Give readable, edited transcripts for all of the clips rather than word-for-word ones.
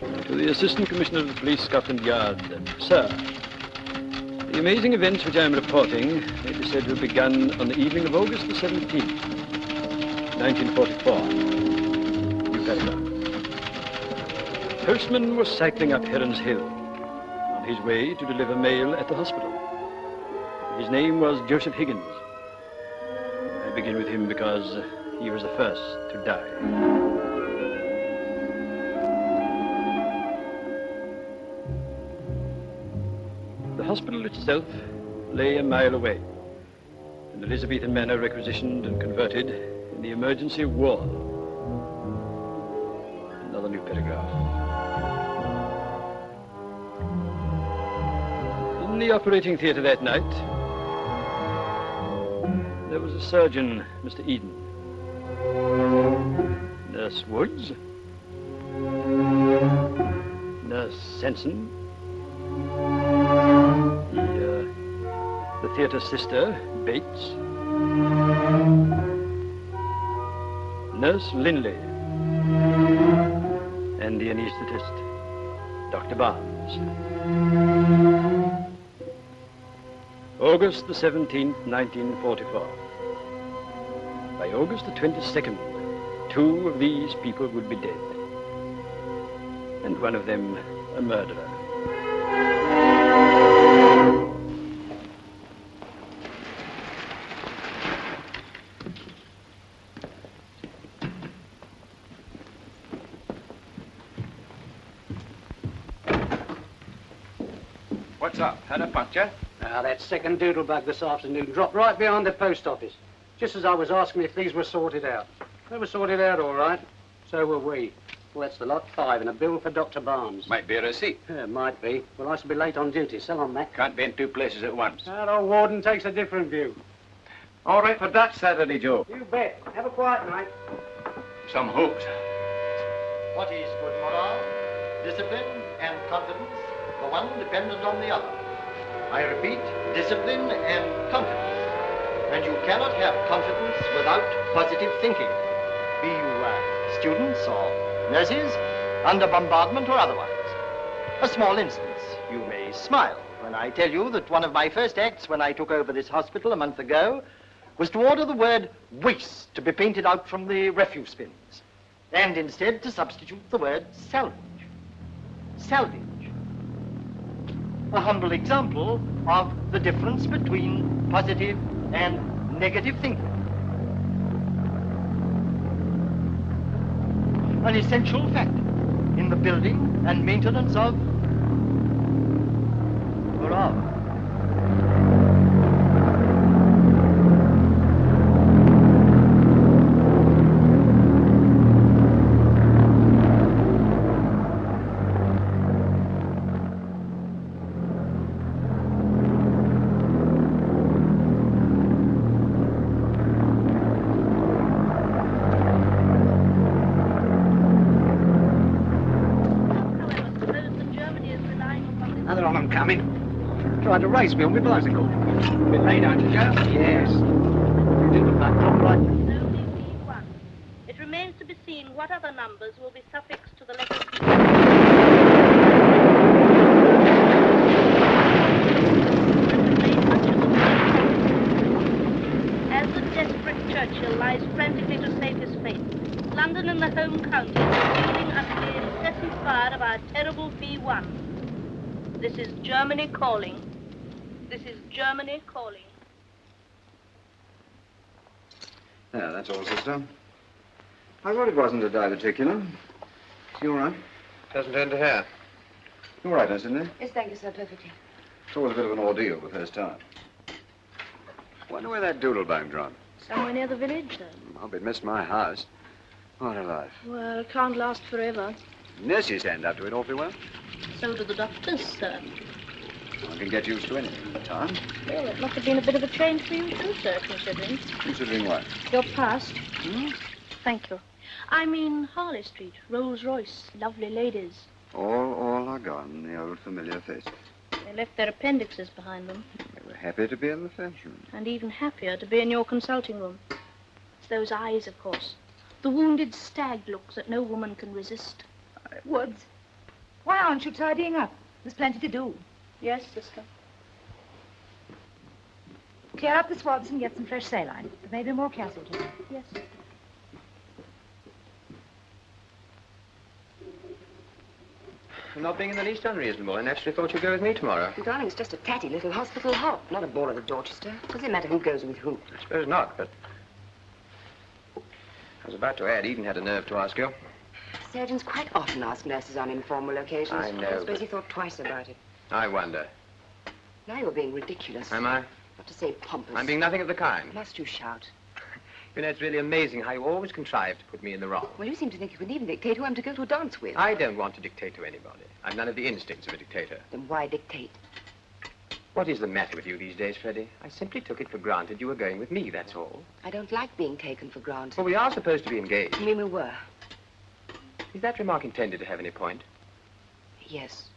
To the Assistant Commissioner of the Police, Scotland Yard. Sir, the amazing events which I am reporting may be said to have begun on the evening of August the 17th, 1944. New paragraph. Postman was cycling up Heron's Hill on his way to deliver mail at the hospital. His name was Joseph Higgins. I begin with him because he was the first to die. The hospital itself lay a mile away, an Elizabethan manor requisitioned and converted in the emergency of war. Another new paragraph. In the operating theatre that night, there was a surgeon, Mr. Eden. Nurse Woods, Nurse Sanson, the theatre sister, Bates, Nurse Linley, and the anaesthetist, Dr. Barnes. August the 17th, 1944. By August the 22nd, 2 of these people would be dead, and one of them a murderer. What's up? Had a puncture? That second doodlebug this afternoon dropped right behind the post office, just as I was asking if these were sorted out. They were sorted out all right. So were we. Well, that's the lot 5 and a bill for Dr. Barnes. Might be a receipt. Yeah, might be. Well, I shall be late on duty. So long, Mac. Can't be in 2 places at once. That old warden takes a different view. All right for that Saturday, Joe. You bet. Have a quiet night. Some hopes. What is good morale? Discipline and confidence, the one dependent on the other. I repeat, discipline and confidence. And you cannot have confidence without positive thinking. Be you students or nurses, under bombardment or otherwise. A small instance. You may smile when I tell you that one of my first acts when I took over this hospital a month ago was to order the word waste to be painted out from the refuse bins, and instead to substitute the word salvage. Salvage. A humble example of the difference between positive and negative thinking. An essential factor in the building and maintenance of morale. Tried to race me on my bicycle. Bit late, aren't you, Joe? Yes. Didn't look like top right. Only B1. It remains to be seen what other numbers will be suffixed to the letter B. As the desperate Churchill lies frantically to save his faith, London and the home counties are reeling under the incessant fire of our terrible B1. This is Germany calling. This is Germany calling. Yeah, that's all, sister. I thought it wasn't a diverticulum. You all right? Doesn't turn to hair. You all right, Sidney? Yes, thank you, sir, perfectly. It's always a bit of an ordeal the first time. Wonder where that doodlebug dropped. Somewhere near the village, then. Hope it missed my house. What a life. Well, it can't last forever. Nurses stand up to it awfully well. So do the doctors, sir. I can get used to anything in time. Well, it must have been a bit of a change for you, too, sir, considering. Considering what? Your past. Thank you. I mean Harley Street, Rolls-Royce, lovely ladies. All are gone, the old familiar faces. They left their appendixes behind them. They were happy to be in the fashion. And even happier to be in your consulting room. It's those eyes, of course. The wounded stag look that no woman can resist. Woods, Why aren't you tidying up? There's plenty to do. Yes, sister. Clear up the swabs and get some fresh saline. There may be more casualties. Yes. I'm not being in the least unreasonable. I naturally thought you'd go with me tomorrow. Darling, it's just a tatty little hospital hop, not a ball of the Dorchester. Does it matter who goes with who? I suppose not, but... I was about to add, Eden had a nerve to ask you. Surgeons quite often ask nurses on informal occasions. I know, I suppose but- he thought twice about it. I wonder. Now you're being ridiculous. Am I? Not to say pompous. I'm being nothing of the kind. Must you shout? You know, it's really amazing how you always contrive to put me in the wrong. Well, you seem to think you could even dictate who I'm to go to a dance with. I don't want to dictate to anybody. I've none of the instincts of a dictator. Then why dictate? What is the matter with you these days, Freddie? I simply took it for granted you were going with me, that's all. I don't like being taken for granted. Well, we are supposed to be engaged. You mean we were? Is that remark intended to have any point? Yes.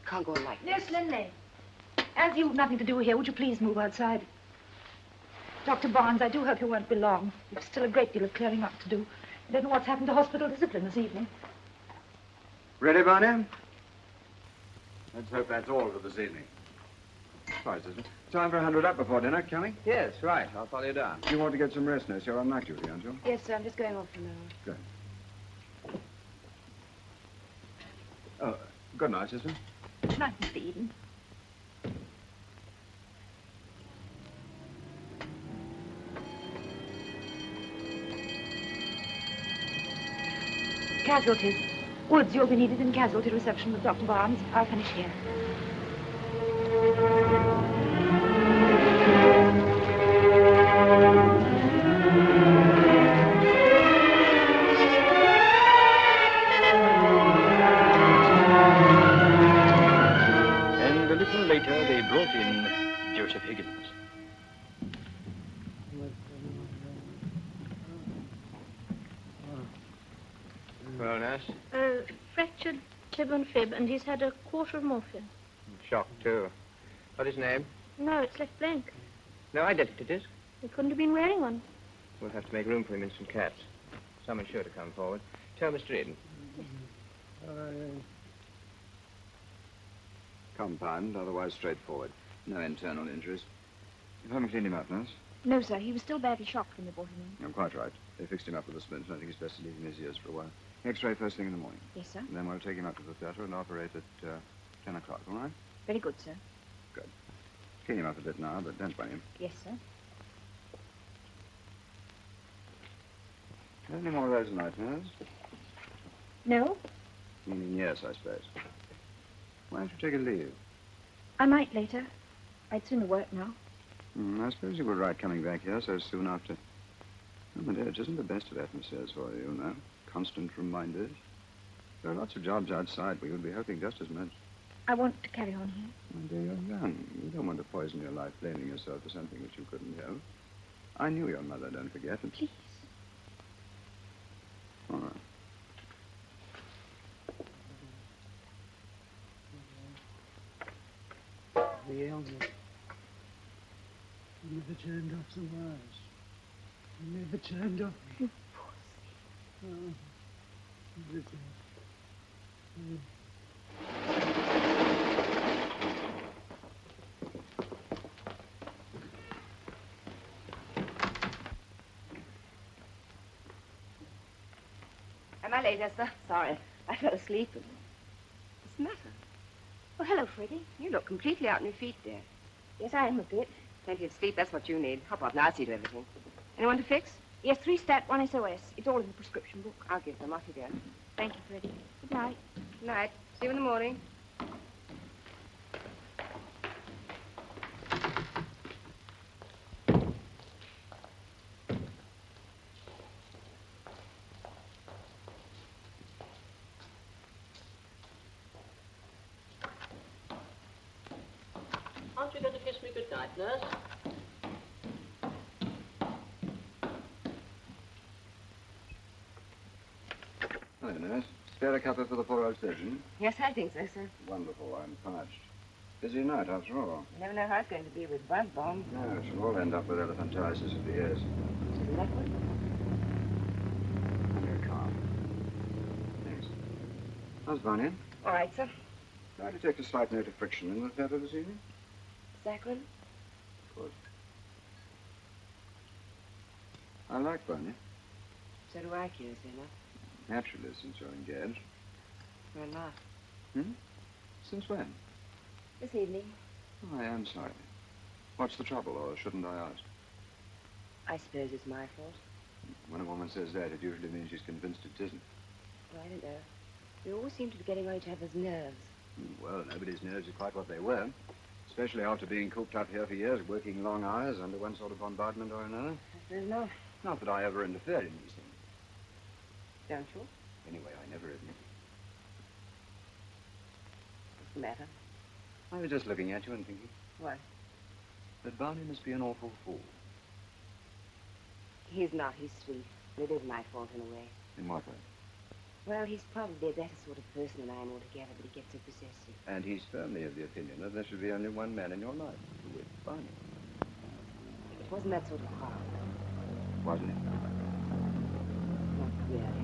Can't go on like Nurse this. Lindley, as you've nothing to do here, would you please move outside? Dr. Barnes, I do hope you won't be long. You've still a great deal of clearing up to do. I don't know what's happened to hospital discipline this evening. Ready, Barney? Let's hope that's all for this evening. Right, isn't it? Time for 100 up before dinner, Kelly. Yes, right. I'll follow you down. You want to get some rest, nurse. You're on night duty, aren't you? Yes, sir. I'm just going off for now. Good. Oh, good night, sister. Good night, Mr. Eden. Casualties. Woods, you'll be needed in casualty reception with Dr. Barnes. I'll finish here. And a little later, they brought in Joseph Higgins. Well, nurse? Fractured tib and fib, and he's had a quarter of morphine. Shocked, too. What is his name? No, it's left blank. No identity disc. He couldn't have been wearing one. We'll have to make room for him in some cats. Someone's sure to come forward. Tell Mr. Eden. Compound, otherwise straightforward. No internal injuries. You haven't cleaned him up, nurse? No, sir. He was still badly shocked when they brought him in. I'm quite right. They fixed him up with a splint, and I think it's best to leave him his ears for a while. X-ray first thing in the morning. Yes, sir. And then we'll take him up to the theatre and operate at 10 o'clock, all right? Very good, sir. Good. Clean him up a bit now, but don't worry him. Yes, sir. Any more of those tonight, nurse? No? Meaning yes, I suppose. Why don't you take a leave? I might later. I'd sooner work now. I suppose you were right coming back here so soon after. Oh, my dear, it isn't the best of atmospheres for you, you know. Constant reminders. There are lots of jobs outside where you'll be hoping just as much. I want to carry on here. My dear, you're young. You don't want to poison your life blaming yourself for something which you couldn't help. I knew your mother, don't forget. And... Please. All right. The elder. He never turned off the wires. He never turned off. You Oh, never turned. Am I late, Esther? Sorry. I fell asleep. What's the matter? Oh, hello, Freddie. You look completely out on your feet, dear. Yes, I am a bit. Plenty of sleep, that's what you need. Hop up now, I'll see to everything. Anyone to fix? Yes, 3 stat, 1 SOS. It's all in the prescription book. I'll give them. Off you go. Thank you, Freddie. Good night. Good night. See you in the morning. Aren't you going to kiss me good night, nurse? Hello, nurse. Spare a cuppa for the poor old surgeon? Yes, I think so, sir. Wonderful. I'm parched. Busy night, after all. You never know how it's going to be with blood bomb. No, she'll all end up with elephantiasis of the ears. That one? You're calm. Thanks. How's Barney? All right, sir. I detect a slight note of friction in the theatre this evening. Saccharin? Of course. I like Barney. So do I, curiously enough. Naturally, since you're engaged. We're not. Hmm? Since when? This evening. Oh, I am sorry. What's the trouble, or shouldn't I ask? I suppose it's my fault. When a woman says that, it usually means she's convinced it isn't. Well, I don't know. We always seem to be getting on each other's nerves. Well, nobody's nerves are quite what they were. Especially after being cooped up here for years, working long hours under one sort of bombardment or another. I suppose not. Not that I ever interfere in these things. Don't you? Anyway, I never admit it. What's the matter? I was just looking at you and thinking What? that Barney must be an awful fool. He's not. He's sweet. It is my fault in a way. In what way? Well, he's probably a better sort of person than I am altogether, but he gets so possessive. And he's firmly of the opinion that there should be only one man in your life, with Barney. It wasn't that sort of quarrel. Wasn't it? Not really.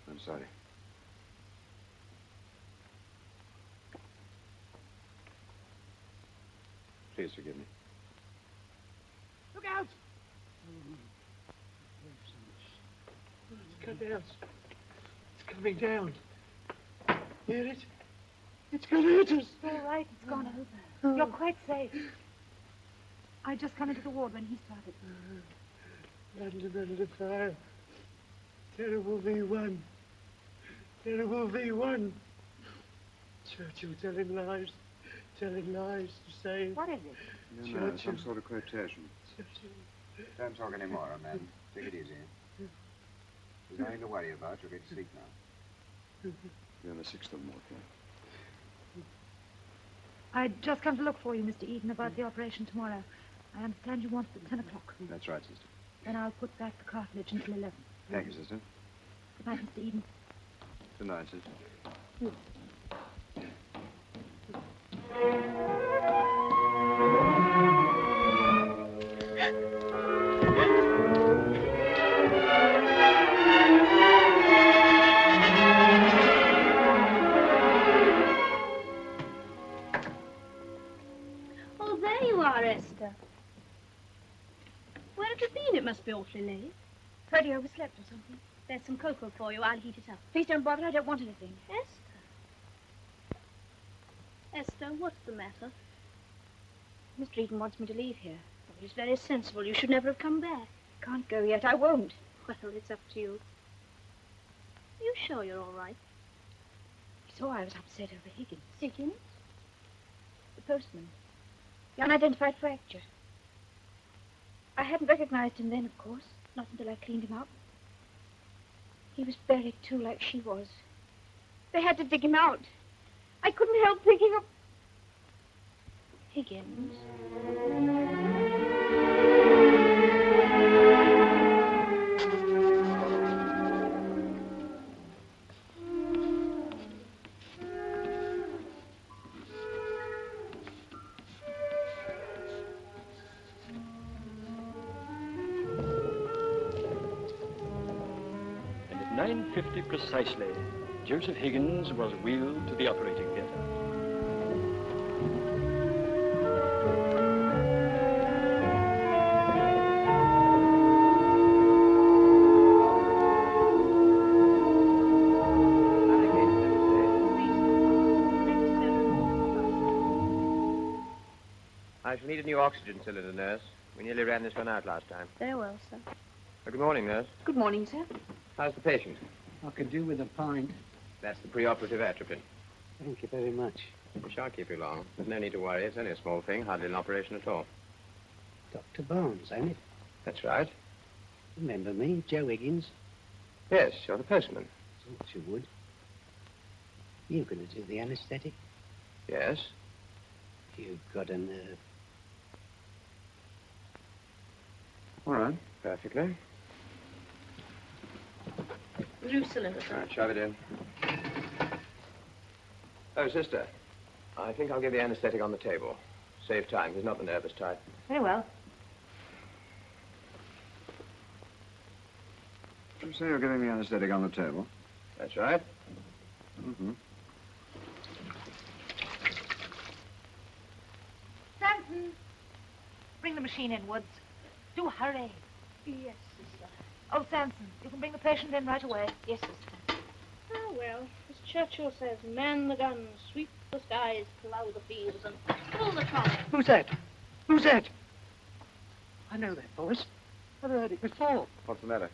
I'm sorry. Please forgive me. Look out! It's come down. It's coming down. Hear it? It's going to hit us. All right, it's gone over. You're quite safe. I just come into the ward when he started. Under fire. Terrible V1. Terrible V1. Churchill telling lies to save. What is it? No, some sort of quotation. Churchill. Don't talk anymore, man. Take it easy. There's nothing to worry about. You'll get to sleep now. You're on the 6th of them, okay? I'd just come to look for you, Mr. Eden, about the operation tomorrow. I understand you want it at 10 o'clock. That's right, sister. Then I'll put back the cartilage until 11. Thank you, sister. Good night, Mr. Eden. Good night, sister. Oh, there you are, Esther. Where have you been? It must be awfully late. Freddie overslept or something. There's some cocoa for you. I'll heat it up. Please don't bother. I don't want anything. Esther, what's the matter? Mr. Eden wants me to leave here. Oh, he's very sensible. You should never have come back. Can't go yet. I won't. Well, it's up to you. Are you sure you're all right? He saw I was upset over Higgins. Higgins? The postman. The unidentified fracture. I hadn't recognized him then, of course. Not until I cleaned him up. He was buried, too, like she was. They had to dig him out. I couldn't help thinking of... Higgins? And at 9:50 precisely, Joseph Higgins was wheeled to the operating theatre. I shall need a new oxygen cylinder, nurse. We nearly ran this one out last time. Very well, sir. Good morning, nurse. Good morning, sir. How's the patient? I could do with a pint. That's the preoperative atropine. Thank you very much. We shan't keep you long. There's no need to worry. It's only a small thing, hardly an operation at all. Dr. Barnes, ain't it? That's right. Remember me, Joe Higgins? Yes, you're the postman. Thought you would. You going to do the anaesthetic? Yes? You've got a nerve. All right. Perfectly. Jerusalem. All right, shove it in. Oh, sister. I think I'll give the anesthetic on the table. Save time. He's not the nervous type. Very well. Did you say you're giving the anesthetic on the table? That's right. Mm-hmm. Samson, bring the machine in, Woods. Do hurry. Yes, sister. Oh, Samson, you can bring the patient in right away. Yes, sister. Oh, well, as Churchill says, man the guns, sweep the skies, plough the fields, and pull the trolley. Who's that? Who's that? I know that voice. I've heard it before. What's the matter?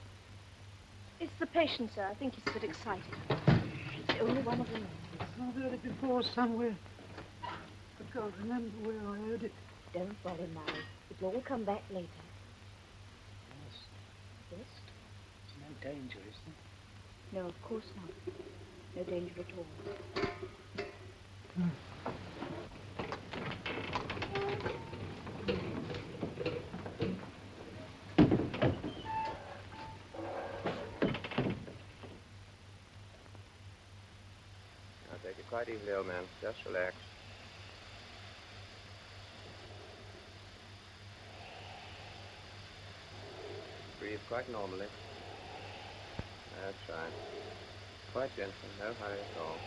It's the patient, sir. I think he's a bit excited. He's the only one of them. I've heard it before somewhere. I can't remember where I heard it. Don't worry, Mary. It will all come back later. Yes. Yes? There's no danger, is there? No, of course not. No danger at all. I'll take it quite easily, old man. Just relax. Breathe quite normally. That's right. Quite gentle. No hurry at all.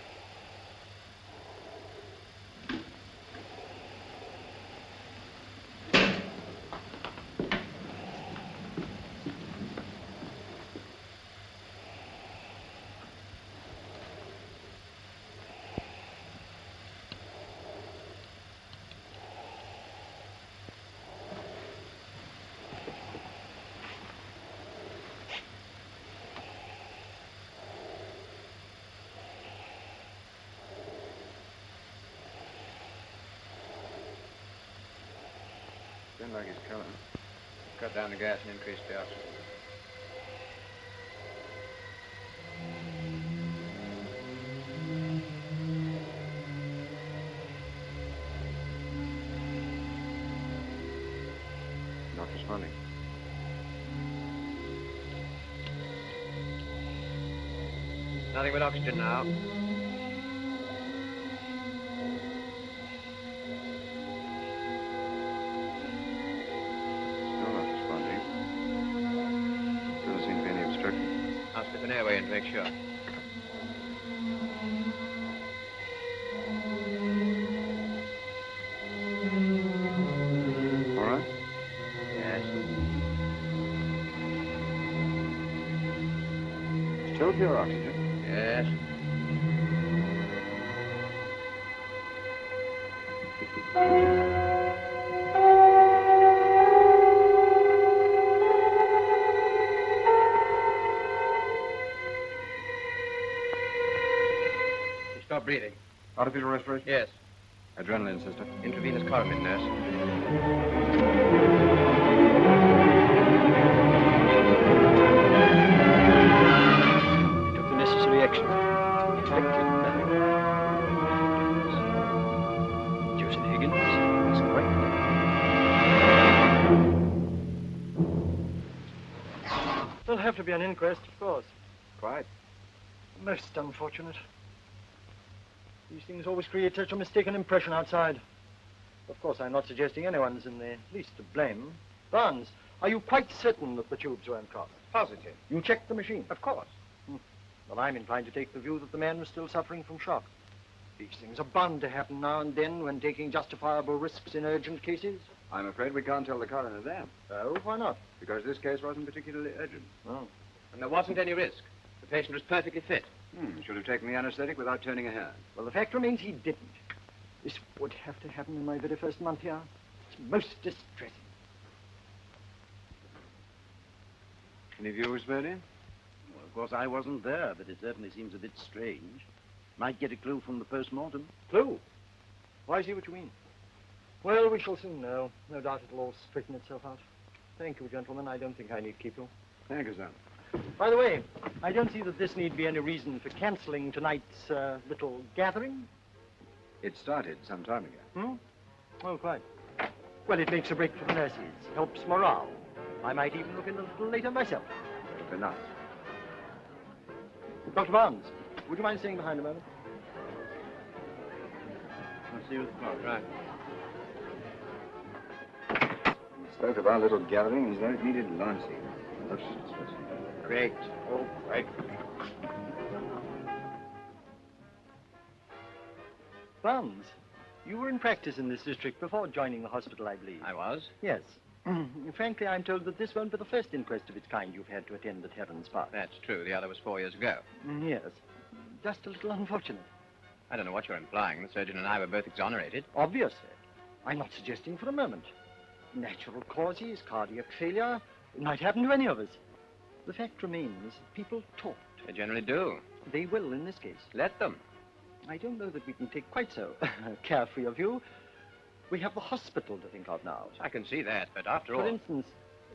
Seems like he's coming. Cut down the gas and increase the oxygen. Not responding. Nothing but oxygen now. Still not responding. Doesn't seem to be any obstruction. I'll slip an airway in to make sure. All right? Yes. Still pure oxygen. Yes. Stop breathing. Artificial respiration? Yes. Adrenaline, sister. Intravenous chloromin, nurse. He took the necessary action. Infected nothing. Joseph Higgins is correct. There'll have to be an inquest, of course. Quite. Most unfortunate. These things always create such a mistaken impression outside. Of course, I'm not suggesting anyone's in the least to blame. Barnes, are you quite certain that the tubes weren't crossed? Positive. You checked the machine? Of course. Well, I'm inclined to take the view that the man was still suffering from shock. These things are bound to happen now and then when taking justifiable risks in urgent cases. I'm afraid we can't tell the coroner that. Oh, why not? Because this case wasn't particularly urgent. Oh. And there wasn't any risk. The patient was perfectly fit. Should have taken the anesthetic without turning a hair. Well, the fact remains he didn't. This would have to happen in my very first month here. It's most distressing. Any views, Bertie? Well, of course, I wasn't there, but it certainly seems a bit strange. Might get a clue from the post-mortem. Clue? Well, I see what you mean. Well, we shall soon know. No doubt it'll all straighten itself out. Thank you, gentlemen. I don't think I need keep you. Thank you, sir. By the way, I don't see that this need be any reason for cancelling tonight's little gathering. It started some time ago. Oh, quite. Well, it makes a break for the nurses. Helps morale. I might even look in a little later myself. It'll be nice. Dr. Barnes, would you mind staying behind a moment? I'll see you at the clock. Right. He spoke of our little gathering as though it needed lancing. Great. Oh, great. Barnes, you were in practice in this district before joining the hospital, I believe. I was? Yes. Frankly, I'm told that this won't be the first inquest of its kind you've had to attend at Heron's Park. That's true. The other was 4 years ago. Yes. Just a little unfortunate. I don't know what you're implying. The surgeon and I were both exonerated. Obviously. I'm not suggesting for a moment. Natural causes, cardiac failure, it might happen to any of us. The fact remains, people talked. They generally do. They will in this case. Let them. I don't know that we can take quite so carefree of you. We have the hospital to think of now. I can see that, but after all... For instance,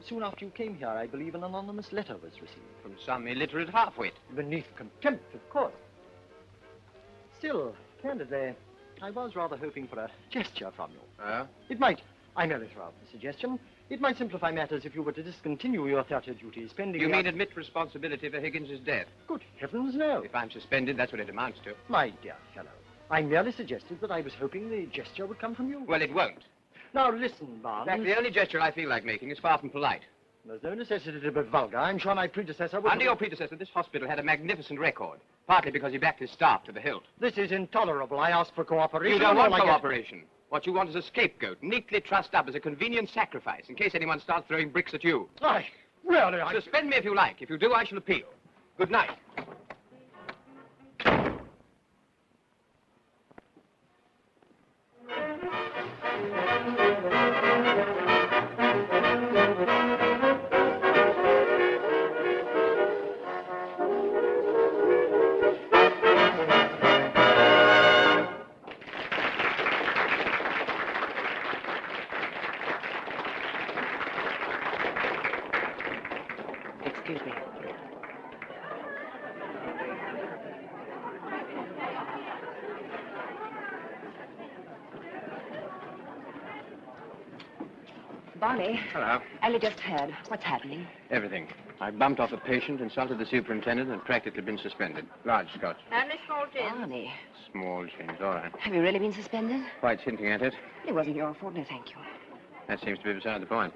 soon after you came here, I believe an anonymous letter was received. From some illiterate half-wit. Beneath contempt, of course. Still, candidly, I was rather hoping for a gesture from you. Oh? It might, I merely throw out the suggestion, it might simplify matters if you were to discontinue your theatre duties pending... You mean admit responsibility for Higgins's death? Good heavens, no. If I'm suspended, that's what it amounts to. My dear fellow, I merely suggested that I was hoping the gesture would come from you. Well, it won't. Now, listen, Barnes. In fact, the only gesture I feel like making is far from polite. There's no necessity to be vulgar. I'm sure my predecessor would... Under your predecessor, this hospital had a magnificent record, partly because he backed his staff to the hilt. This is intolerable. I ask for cooperation. You don't want cooperation. What you want is a scapegoat, neatly trussed up as a convenient sacrifice, in case anyone starts throwing bricks at you. Really, Suspend me if you like. If you do, I shall appeal. Good night. Excuse me. Barney. Hello. Ellie just heard. What's happening? Everything. I bumped off a patient, insulted the superintendent, and practically been suspended. Large scotch. And a small change. Barney, Small change, all right. have you really been suspended? Quite hinting at it. It wasn't your fault, no thank you. That seems to be beside the point.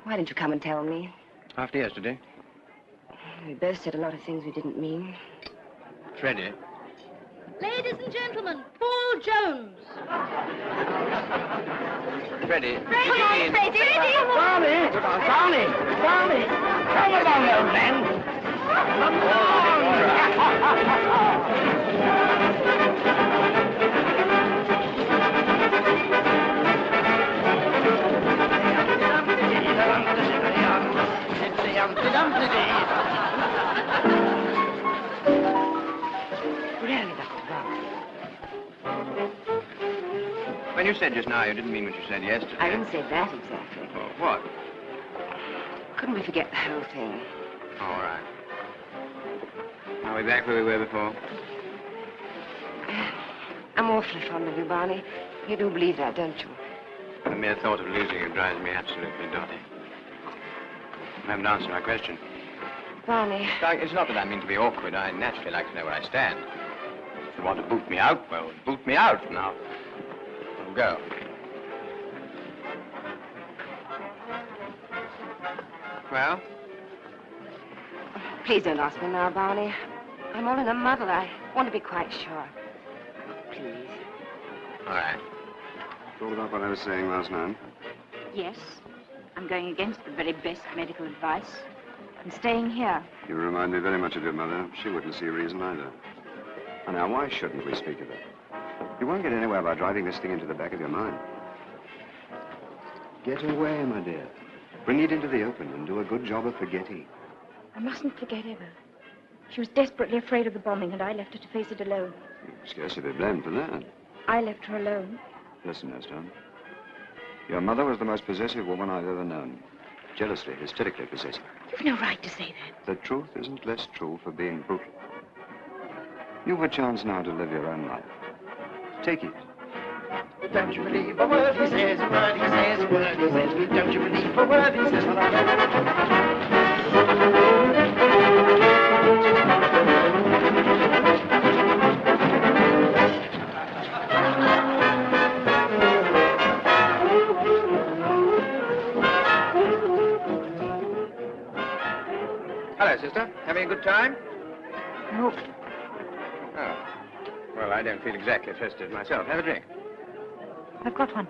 Why didn't you come and tell me? After yesterday, We both said a lot of things we didn't mean. Freddie. Ladies and gentlemen, Paul Jones. Freddie. Come on, Freddie. Barney! Barney! Barney! Come along, old man! Come Really, Dr. Brown? When you said just now you didn't mean what you said yesterday. I didn't say that exactly. Well, what? Couldn't we forget the whole thing? All right. Are we back where we were before? I'm awfully fond of you, Barney. You do believe that, don't you? The mere thought of losing you drives me absolutely dotty. You haven't answered my question. Barney. It's not that I mean to be awkward. I naturally like to know where I stand. If you want to boot me out, well, boot me out. Now, I'll go. Well? Please don't ask me now, Barney. I'm all in a muddle. I want to be quite sure. Please. All right. It's all about what I was saying last night. Yes. I'm going against the very best medical advice. I'm staying here. You remind me very much of your mother. She wouldn't see a reason either. And now, why shouldn't we speak of it? You won't get anywhere by driving this thing into the back of your mind. Get away, my dear. Bring it into the open and do a good job of forgetting. I mustn't forget ever. She was desperately afraid of the bombing, and I left her to face it alone. You'll scarcely be blamed for that. I left her alone. Listen, Esther. Your mother was the most possessive woman I've ever known. Jealously, hysterically possessive. You've no right to say that. The truth isn't less true for being brutal. You've a chance now to live your own life. Take it. Don't you believe a word he says, a word he says, a word he says. Don't you believe a word he says. Hello, sister. Having a good time? No. Oh. Well, I don't feel exactly festive myself. Have a drink. I've got one.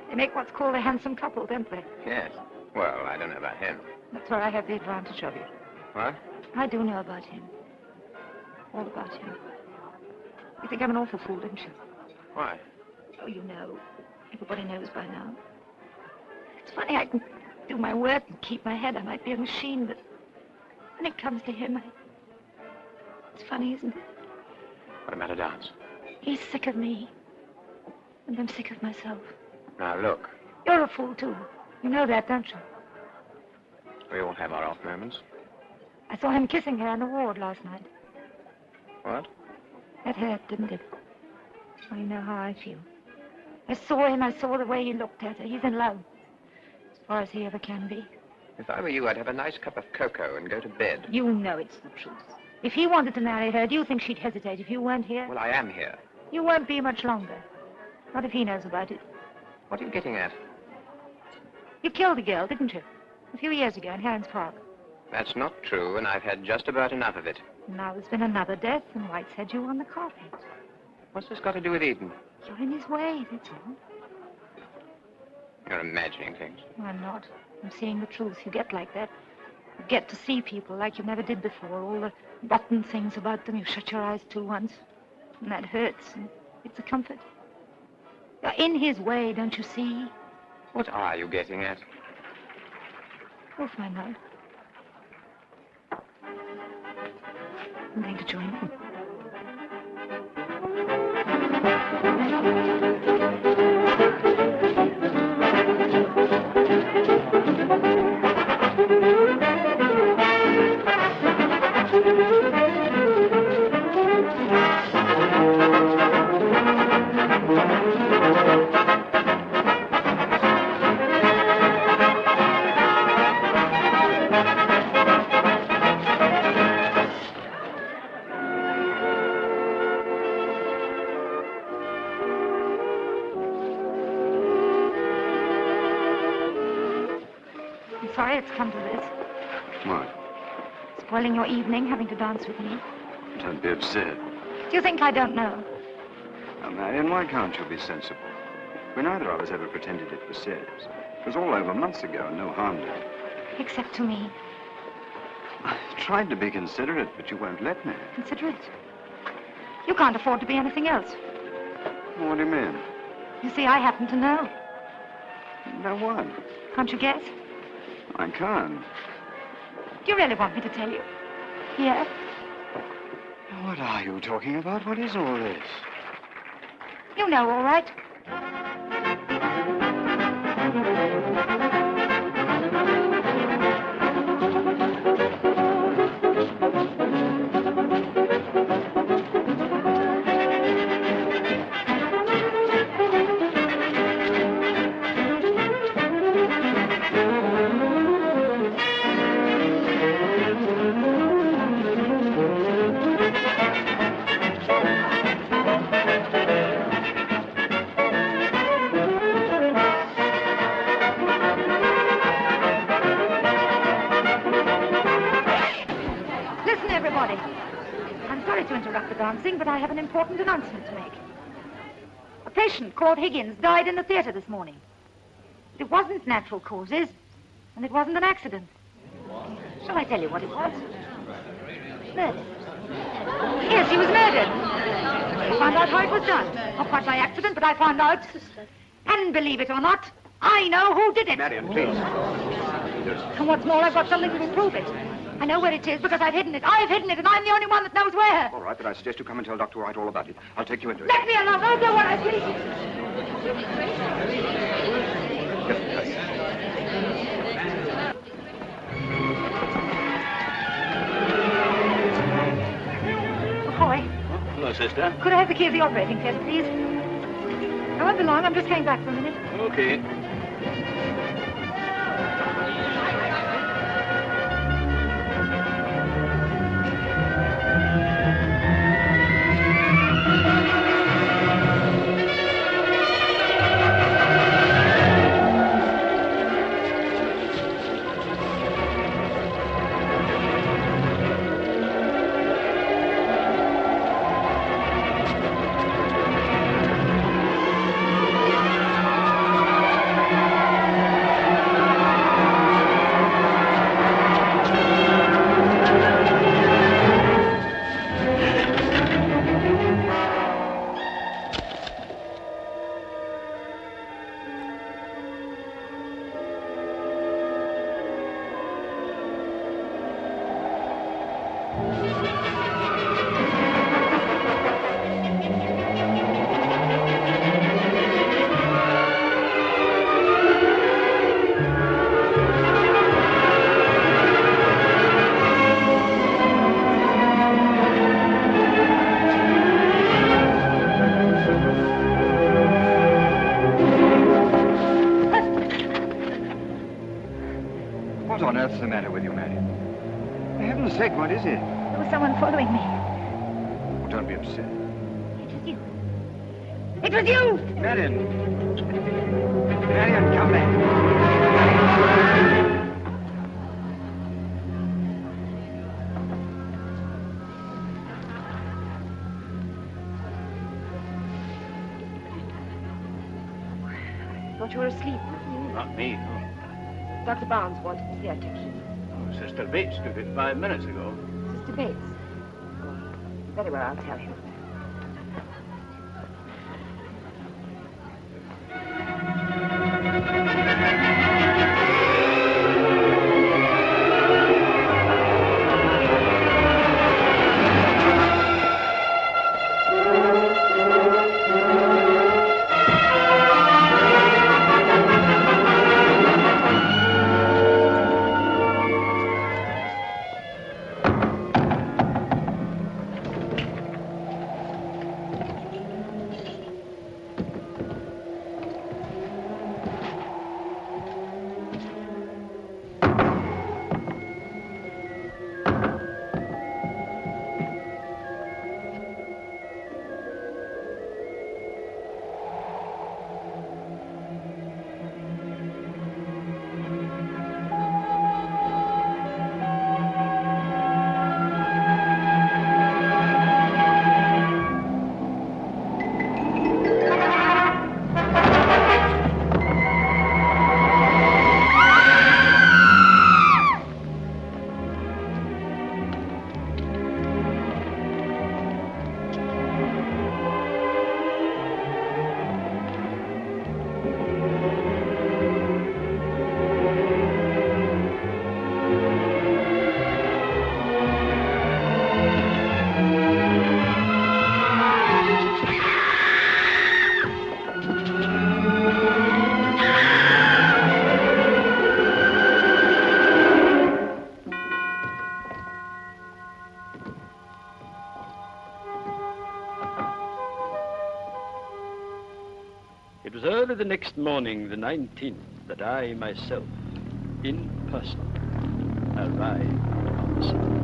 They make what's called a handsome couple, don't they? Yes. Well, I don't know about him. That's where I have the advantage of you. What? I do know about him. All about him. You think I'm an awful fool, don't you? Why? Oh, you know. Everybody knows by now. It's funny, I can do my work and keep my head. I might be a machine, but when it comes to him, it's funny, isn't it? What about a dance? He's sick of me. And I'm sick of myself. Now, look. You're a fool, too. You know that, don't you? We all have our off moments. I saw him kissing her in the ward last night. What? That hurt, didn't it? Well, you know how I feel. I saw him. I saw the way he looked at her. He's in love. As far as he ever can be. If I were you, I'd have a nice cup of cocoa and go to bed. You know it's the truth. If he wanted to marry her, do you think she'd hesitate if you weren't here? Well, I am here. You won't be much longer. Not if he knows about it. What are you getting at? You killed a girl, didn't you? A few years ago in Herons Park. That's not true, and I've had just about enough of it. Now there's been another death, and White's had you on the carpet. What's this got to do with Eden? You're in his way, that's all. You're imagining things. I'm not. I'm seeing the truth. You get like that. You get to see people like you never did before. All the rotten things about them you shut your eyes to once. And that hurts, and it's a comfort. You're in his way, don't you see? What are you getting at? We'll find out. I'm going to join him. Sorry it's come to this. What? Spoiling your evening, having to dance with me. Don't be upset. Do you think I don't know? Now, Marion, why can't you be sensible? We neither of us ever pretended it was serious. It was all over months ago and no harm done. Except to me. I tried to be considerate, but you won't let me. Considerate? You can't afford to be anything else. What do you mean? You see, I happen to know. Know what? Can't you guess? I can't. Do you really want me to tell you? Yeah? What are you talking about? What is all this? You know, all right. But I have an important announcement to make. A patient called Higgins died in the theater this morning. It wasn't natural causes, and it wasn't an accident. Shall I tell you what it was? Murder. Yes, he was murdered. I found out how it was done. Not quite by accident, but I found out. And believe it or not, I know who did it. Marion, please. And what's more, I've got something to prove it. I know where it is because I've hidden it. I've hidden it, and I'm the only one that knows where. All right, but I suggest you come and tell Dr. White all about it. I'll take you into it. Let me alone. I'll do what I please. Just a second. sister. Could I have the key of the operating theatre, please? I won't be long. I'm just going back for a minute. Okay. What on earth's the matter with you, Marion? For heaven's sake, what is it? There was someone following me. Oh, don't be upset. It was you. It was you! Marion! Marion, come back! I thought you were asleep. Not me, no. Dr. Barnes wanted the theatre key. Oh, Sister Bates took it 5 minutes ago. Sister Bates? Oh, very well, I'll tell him. It was early the next morning, the 19th, that I myself, in person, arrived on the scene.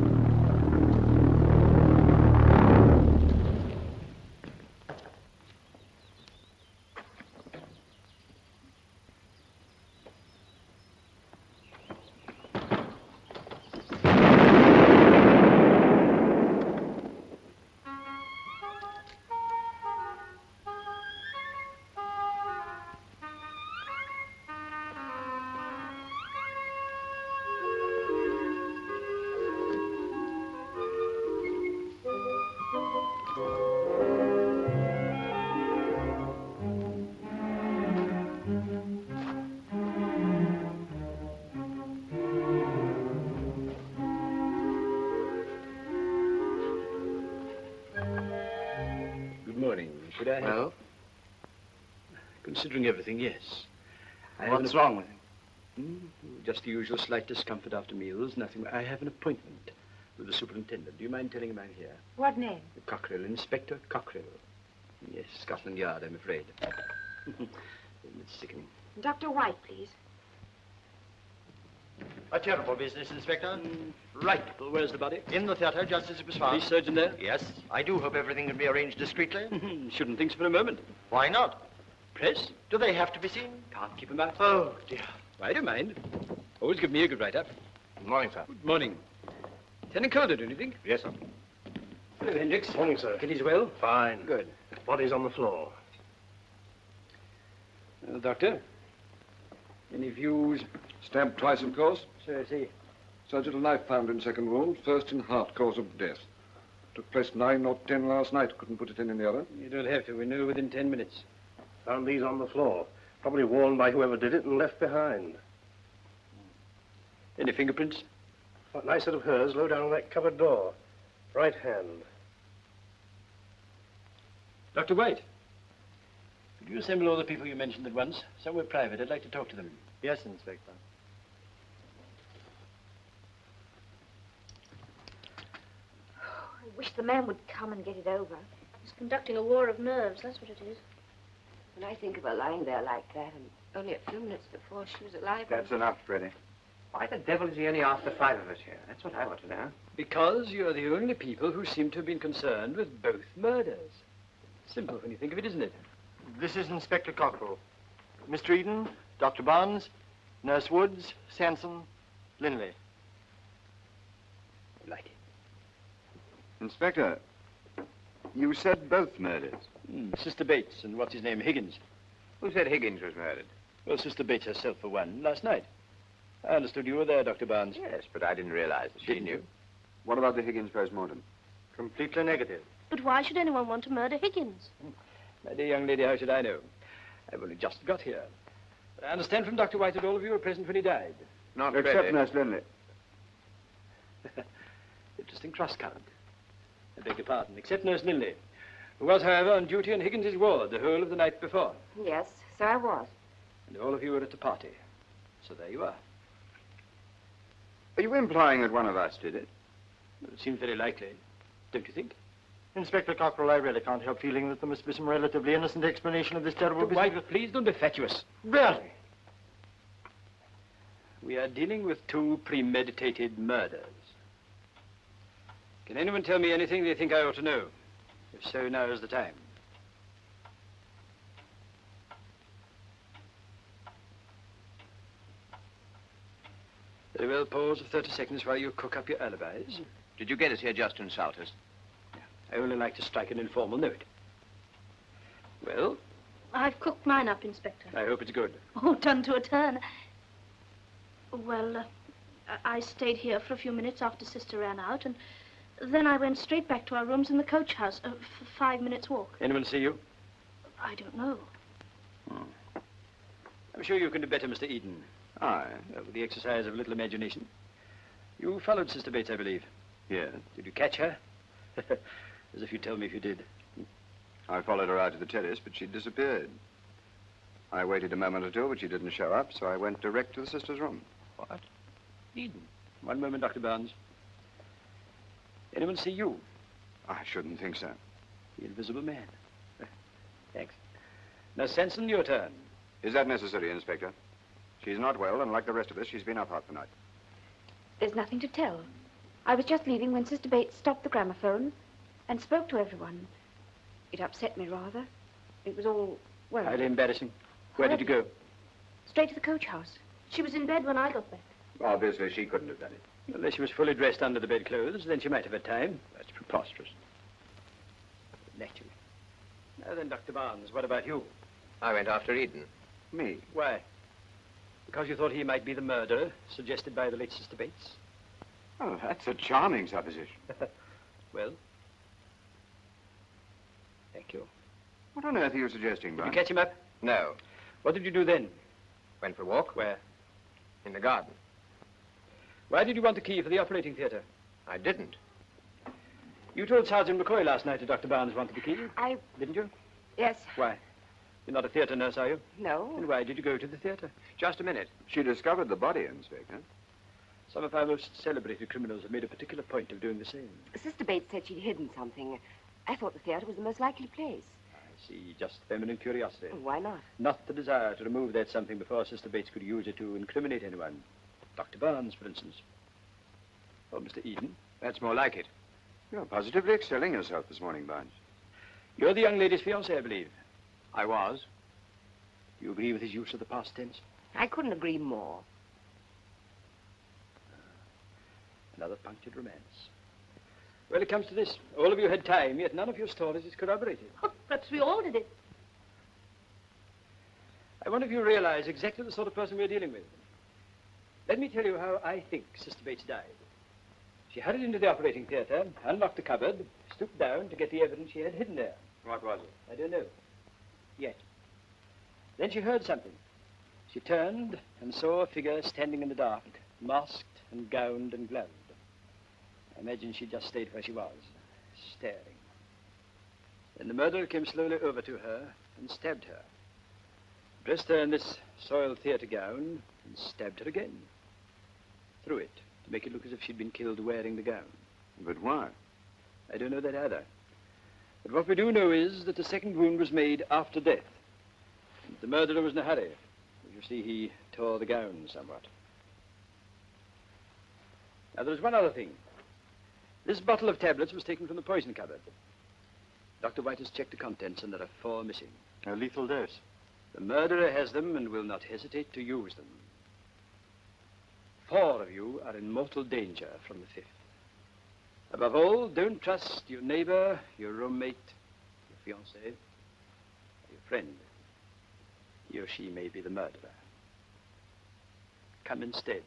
Could I have... Well? Considering everything, yes. What's wrong with him? Just the usual slight discomfort after meals, nothing. I have an appointment with the superintendent. Do you mind telling him I'm here? What name? Cockrill, Inspector Cockrill. Yes, Scotland Yard, I'm afraid. It's sickening. Dr. White, please. A terrible business, Inspector. Right. Well, where's the body? In the theatre, just as it was found. Police surgeon there? Yes. I do hope everything can be arranged discreetly. Shouldn't think so for a moment. Why not? Press? Do they have to be seen? Can't keep them out. Oh, dear. I don't mind. Always give me a good write-up. Good morning, sir. Good morning. Turning colder, don't you think? Yes, sir. Hello, Hendricks. Morning, sir. Kitty's well? Fine. Good. Body's on the floor. Doctor, any views? Stabbed twice, of course. So I see. Surgical knife found in second wound, first in heart, cause of death. Took place 9 or 10 last night. Couldn't put it in any other. You don't have to. We know within 10 minutes. Found these on the floor. Probably worn by whoever did it and left behind. Any fingerprints? What nice set of hers low down on that cupboard door. Right hand. Dr. White, could you assemble all the people you mentioned at once? Somewhere private. I'd like to talk to them. Yes, Inspector. I wish the man would come and get it over. He's conducting a war of nerves, that's what it is. When I think of her lying there like that, and only a few minutes before she was alive... That's enough, Freddie. Why the devil is he only after 5 of us here? That's what I want to know. Because you're the only people who seem to have been concerned with both murders. Simple when you think of it, isn't it? This is Inspector Cockrill. Mr. Eden, Dr. Barnes, Nurse Woods, Sanson, Linley. Like it. Inspector, you said both murders. Sister Bates and what's his name, Higgins. Who said Higgins was murdered? Well, Sister Bates herself, for one, last night. I understood you were there, Dr. Barnes. Yes, but I didn't realize that she knew. What about the Higgins post-mortem? Completely negative. But why should anyone want to murder Higgins? My dear young lady, how should I know? I've only just got here. But I understand from Dr. White that all of you were present when he died. Not Except Freddie. Nurse Linley. Interesting cross-current. I beg your pardon. Except Nurse Linley, who was, however, on duty in Higgins's ward the whole of the night before. Yes, so I was. And all of you were at the party. So there you are. Are you implying that one of us did it? Well, it seems very likely, don't you think? Inspector Cockrill, I really can't help feeling that there must be some relatively innocent explanation of this terrible Dr. business. White, please don't be fatuous. Really? We are dealing with 2 premeditated murders. Can anyone tell me anything they think I ought to know? If so, now is the time. Very well, pause of 30 seconds while you cook up your alibis. Did you get us here just to insult us? I only like to strike an informal note. Well? I've cooked mine up, Inspector. I hope it's good. Oh, done to a turn. Well, I stayed here for a few minutes after Sister ran out, and then I went straight back to our rooms in the coach house, for 5 minutes' walk. Anyone see you? I don't know. I'm sure you can do better, Mr. Eden. Aye. With the exercise of a little imagination. You followed Sister Bates, I believe. Yes. Did you catch her? As if you'd tell me if you did. I followed her out to the terrace, but she'd disappeared. I waited a moment or two, but she didn't show up, so I went direct to the sister's room. What? Eden. One moment, Dr. Barnes. Anyone see you? I shouldn't think so. The invisible man. Thanks. Now, Sanson, your turn. Is that necessary, Inspector? She's not well, and like the rest of us, she's been up half the night. There's nothing to tell. I was just leaving when Sister Bates stopped the gramophone and spoke to everyone. It upset me rather. It was all, well... Highly embarrassing. Where did you go? Straight to the coach house. She was in bed when I got back. Obviously, she couldn't have done it. Unless she was fully dressed under the bedclothes, then she might have had time. That's preposterous. Naturally. Now then, Dr. Barnes, what about you? I went after Eden. Me? Why? Because you thought he might be the murderer suggested by the late Sister Bates? Oh, that's a charming supposition. Well? Thank you. What on earth are you suggesting, Did Barnes? you catch him up? No. What did you do then? Went for a walk. Where? In the garden. Why did you want the key for the operating theatre? I didn't. You told Sergeant McCoy last night that Dr. Barnes wanted the key. Didn't you? Yes. Why? You're not a theatre nurse, are you? No. And why did you go to the theatre? Just a minute. She discovered the body, Inspector. Some of our most celebrated criminals have made a particular point of doing the same. Sister Bates said she'd hidden something. I thought the theatre was the most likely place. I see, just feminine curiosity. Why not? Not the desire to remove that something before Sister Bates could use it to incriminate anyone. Dr. Barnes, for instance. Or Mr. Eden. That's more like it. You're positively excelling yourself this morning, Barnes. You're the young lady's fiancé, I believe. I was. Do you agree with his use of the past tense? I couldn't agree more. Another punctured romance. Well, it comes to this. All of you had time, yet none of your stories is corroborated. Oh, perhaps we all did it. I wonder if you realize exactly the sort of person we're dealing with. Let me tell you how I think Sister Bates died. She hurried into the operating theatre, unlocked the cupboard, stooped down to get the evidence she had hidden there. What was it? I don't know. Yet. Then she heard something. She turned and saw a figure standing in the dark, masked and gowned and gloved. I imagine she just stayed where she was, staring. Then the murderer came slowly over to her and stabbed her. Dressed her in this soiled theatre gown and stabbed her again. Through it, to make it look as if she'd been killed wearing the gown. But why? I don't know that either. But what we do know is that the second wound was made after death. And the murderer was in a hurry. As you see, he tore the gown somewhat. Now, there's one other thing. This bottle of tablets was taken from the poison cupboard. Dr. White has checked the contents, and there are 4 missing. A lethal dose. The murderer has them and will not hesitate to use them. 4 of you are in mortal danger from the 5th. Above all, don't trust your neighbor, your roommate, your fiancé, your friend. He or she may be the murderer. Come instead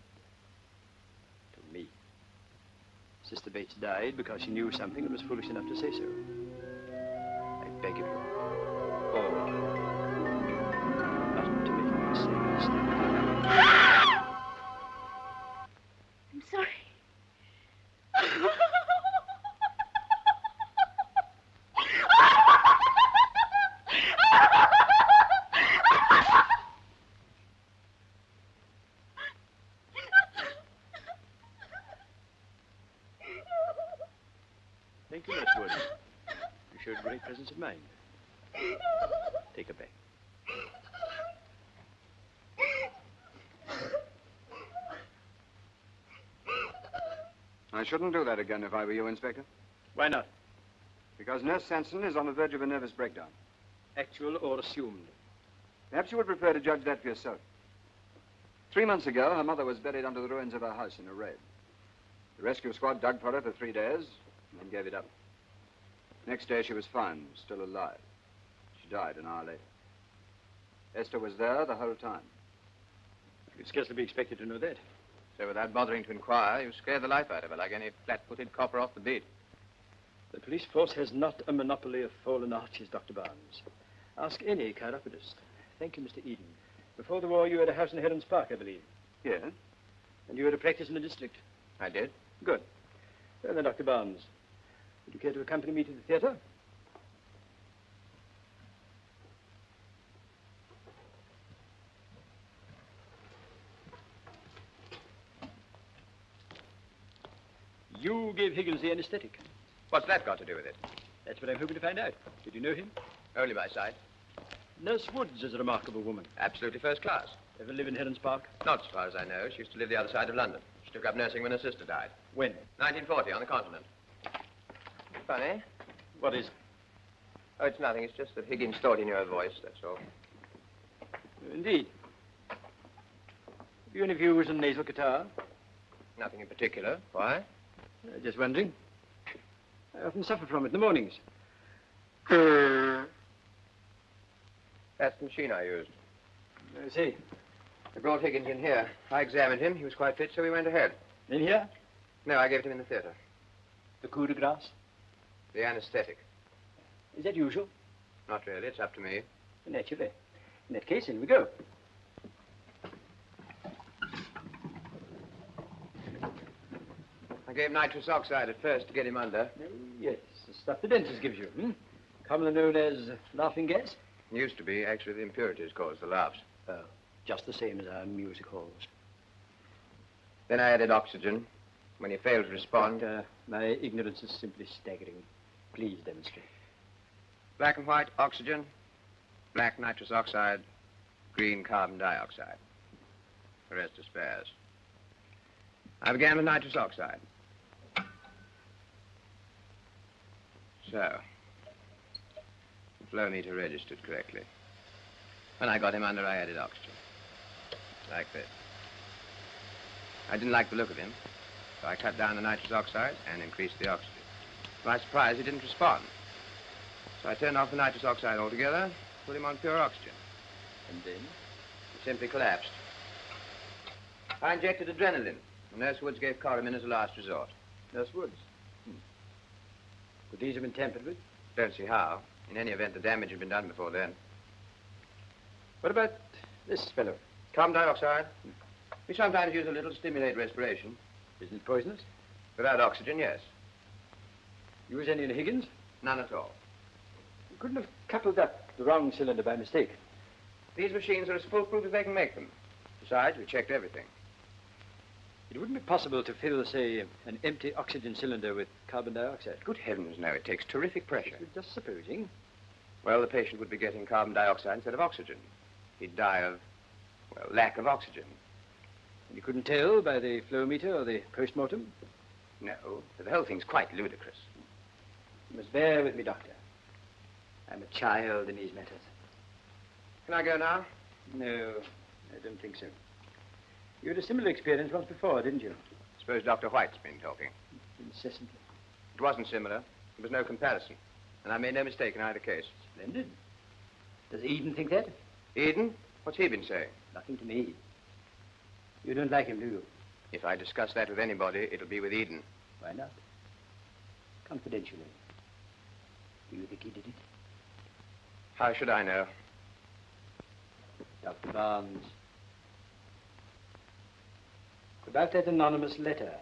to me. Sister Bates died because she knew something and was foolish enough to say so. I beg of you, all of you, not to make me say this. I'm sorry. Thank you, Miss Wood. You showed great presence of mind. Take her back. I shouldn't do that again if I were you, Inspector. Why not? Because Nurse Sanson is on the verge of a nervous breakdown. Actual or assumed? Perhaps you would prefer to judge that for yourself. 3 months ago, her mother was buried under the ruins of her house in a raid. The rescue squad dug for her for 3 days and then gave it up. Next day, she was found, still alive. She died an hour later. Esther was there the whole time. You'd scarcely be expected to know that. So without bothering to inquire, you scared the life out of her like any flat-footed copper off the beat. The police force has not a monopoly of fallen arches, Dr. Barnes. Ask any chiropodist. Thank you, Mr. Eden. Before the war, you had a house in Heron's Park, I believe. Yes? And you had a practice in the district? I did. Good. Well, then, Dr. Barnes, would you care to accompany me to the theatre? You gave Higgins the anesthetic. What's that got to do with it? That's what I'm hoping to find out. Did you know him? Only by sight. Nurse Woods is a remarkable woman. Absolutely first class. Ever live in Heron's Park? Not as far as I know. She used to live the other side of London. She took up nursing when her sister died. When? 1940, on the continent. Funny. What is it? Oh, it's nothing. It's just that Higgins thought he knew her voice, that's all. Indeed. Have you any views on nasal catarrh? Nothing in particular. Why? Just wondering. I often suffer from it in the mornings. That's the machine I used. I see. They brought Higgins in here. I examined him. He was quite fit, so we went ahead. In here? No, I gave it to him in the theatre. The coup de grace? The anesthetic. Is that usual? Not really. It's up to me. Naturally. In that case, in we go. I gave nitrous oxide at first to get him under. Yes, the stuff the dentist gives you, commonly known as laughing gas? Used to be. Actually, the impurities caused the laughs. Oh, just the same as our music halls. Then I added oxygen. When he failed to respond... Doctor, my ignorance is simply staggering. Please demonstrate. Black and white oxygen, black nitrous oxide, green carbon dioxide. The rest are spares. I began with nitrous oxide. So, the flow meter registered correctly. When I got him under, I added oxygen. Like this. I didn't like the look of him, so I cut down the nitrous oxide and increased the oxygen. To my surprise, he didn't respond. So I turned off the nitrous oxide altogether, put him on pure oxygen. And then? He simply collapsed. I injected adrenaline. Nurse Woods gave Coramin as a last resort. Nurse Woods? Could these have been tampered with? Don't see how. In any event, the damage had been done before then. What about this fellow? Carbon dioxide. We sometimes use a little to stimulate respiration. Isn't it poisonous? Without oxygen, yes. Use any in Higgins? None at all. You couldn't have coupled up the wrong cylinder by mistake. These machines are as foolproof as they can make them. Besides, we checked everything. It wouldn't be possible to fill, say, an empty oxygen cylinder with carbon dioxide. Good heavens, no. It takes terrific pressure. Just supposing. Well, the patient would be getting carbon dioxide instead of oxygen. He'd die of, well, lack of oxygen. And you couldn't tell by the flow meter or the post-mortem? No, but the whole thing's quite ludicrous. You must bear with me, Doctor. I'm a child in these matters. Can I go now? No, I don't think so. You had a similar experience once before, didn't you? Suppose Dr. White's been talking. Incessantly. It wasn't similar. There was no comparison. And I made no mistake in either case. Splendid. Does Eden think that? Eden? What's he been saying? Nothing to me. You don't like him, do you? If I discuss that with anybody, it'll be with Eden. Why not? Confidentially. Do you think he did it? How should I know? Dr. Barnes. About that anonymous letter.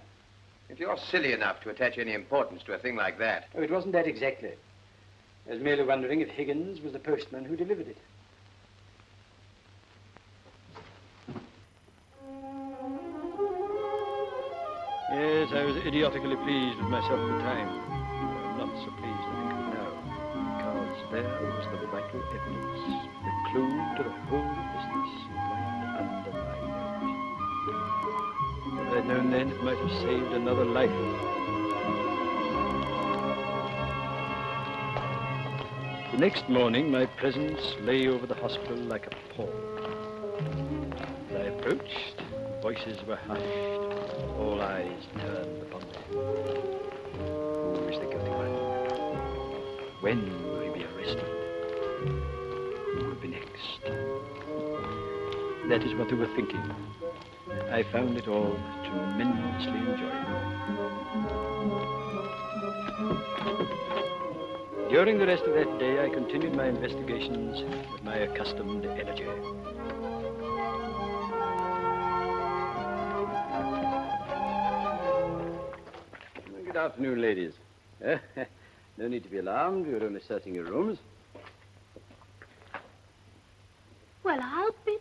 If you're silly enough to attach any importance to a thing like that... Oh, it wasn't that exactly. I was merely wondering if Higgins was the postman who delivered it. Yes, I was idiotically pleased with myself at the time. I'm not so pleased, I think, now. Because there was the vital evidence, the clue to the whole business right under my nose. If I'd known then, it might have saved another life. The next morning, my presence lay over the hospital like a pall. As I approached, voices were hushed. All eyes turned upon me. Who is the guilty one? When will he be arrested? Who will be next? That is what they were thinking. I found it all tremendously enjoyable. During the rest of that day, I continued my investigations with my accustomed energy. Good afternoon, ladies. No need to be alarmed. You're only searching your rooms. Well, I'll be...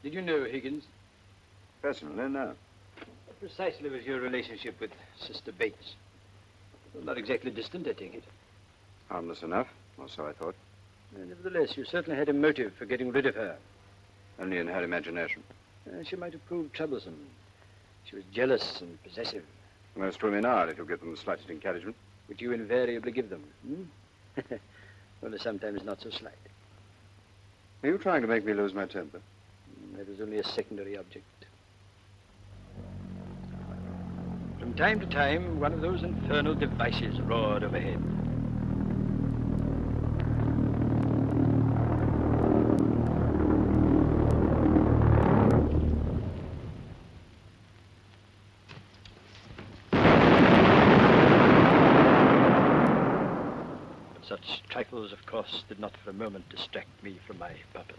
Did you know Higgins? Personally, no. What precisely was your relationship with Sister Bates? Well, not exactly distant, I take it. Harmless enough, or so I thought. Nevertheless, you certainly had a motive for getting rid of her. Only in her imagination. She might have proved troublesome. She was jealous and possessive. Most women are, if you give them the slightest encouragement. Which you invariably give them, Only sometimes not so slight. Are you trying to make me lose my temper? That was only a secondary object. From time to time, one of those infernal devices roared overhead. Such trifles, of course, did not for a moment distract me from my purpose.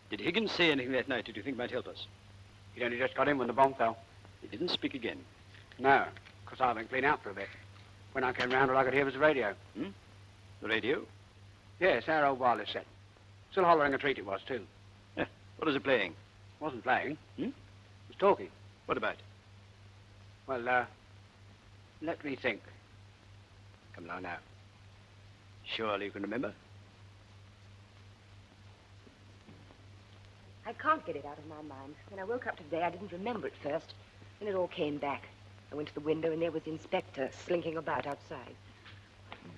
Did Higgins say anything that night that you think might help us? He'd only just got in when the bomb fell. He didn't speak again? No, because I went clean out for a bit. When I came round, all I could hear was the radio. The radio? Yes, our old wireless set. Still hollering a treat it was, too. What is it playing? Wasn't playing. Hmm? It was talking. What about? Well, let me think. Come along now. Surely you can remember. I can't get it out of my mind. When I woke up today, I didn't remember it first. Then it all came back. I went to the window, and there was the inspector slinking about outside.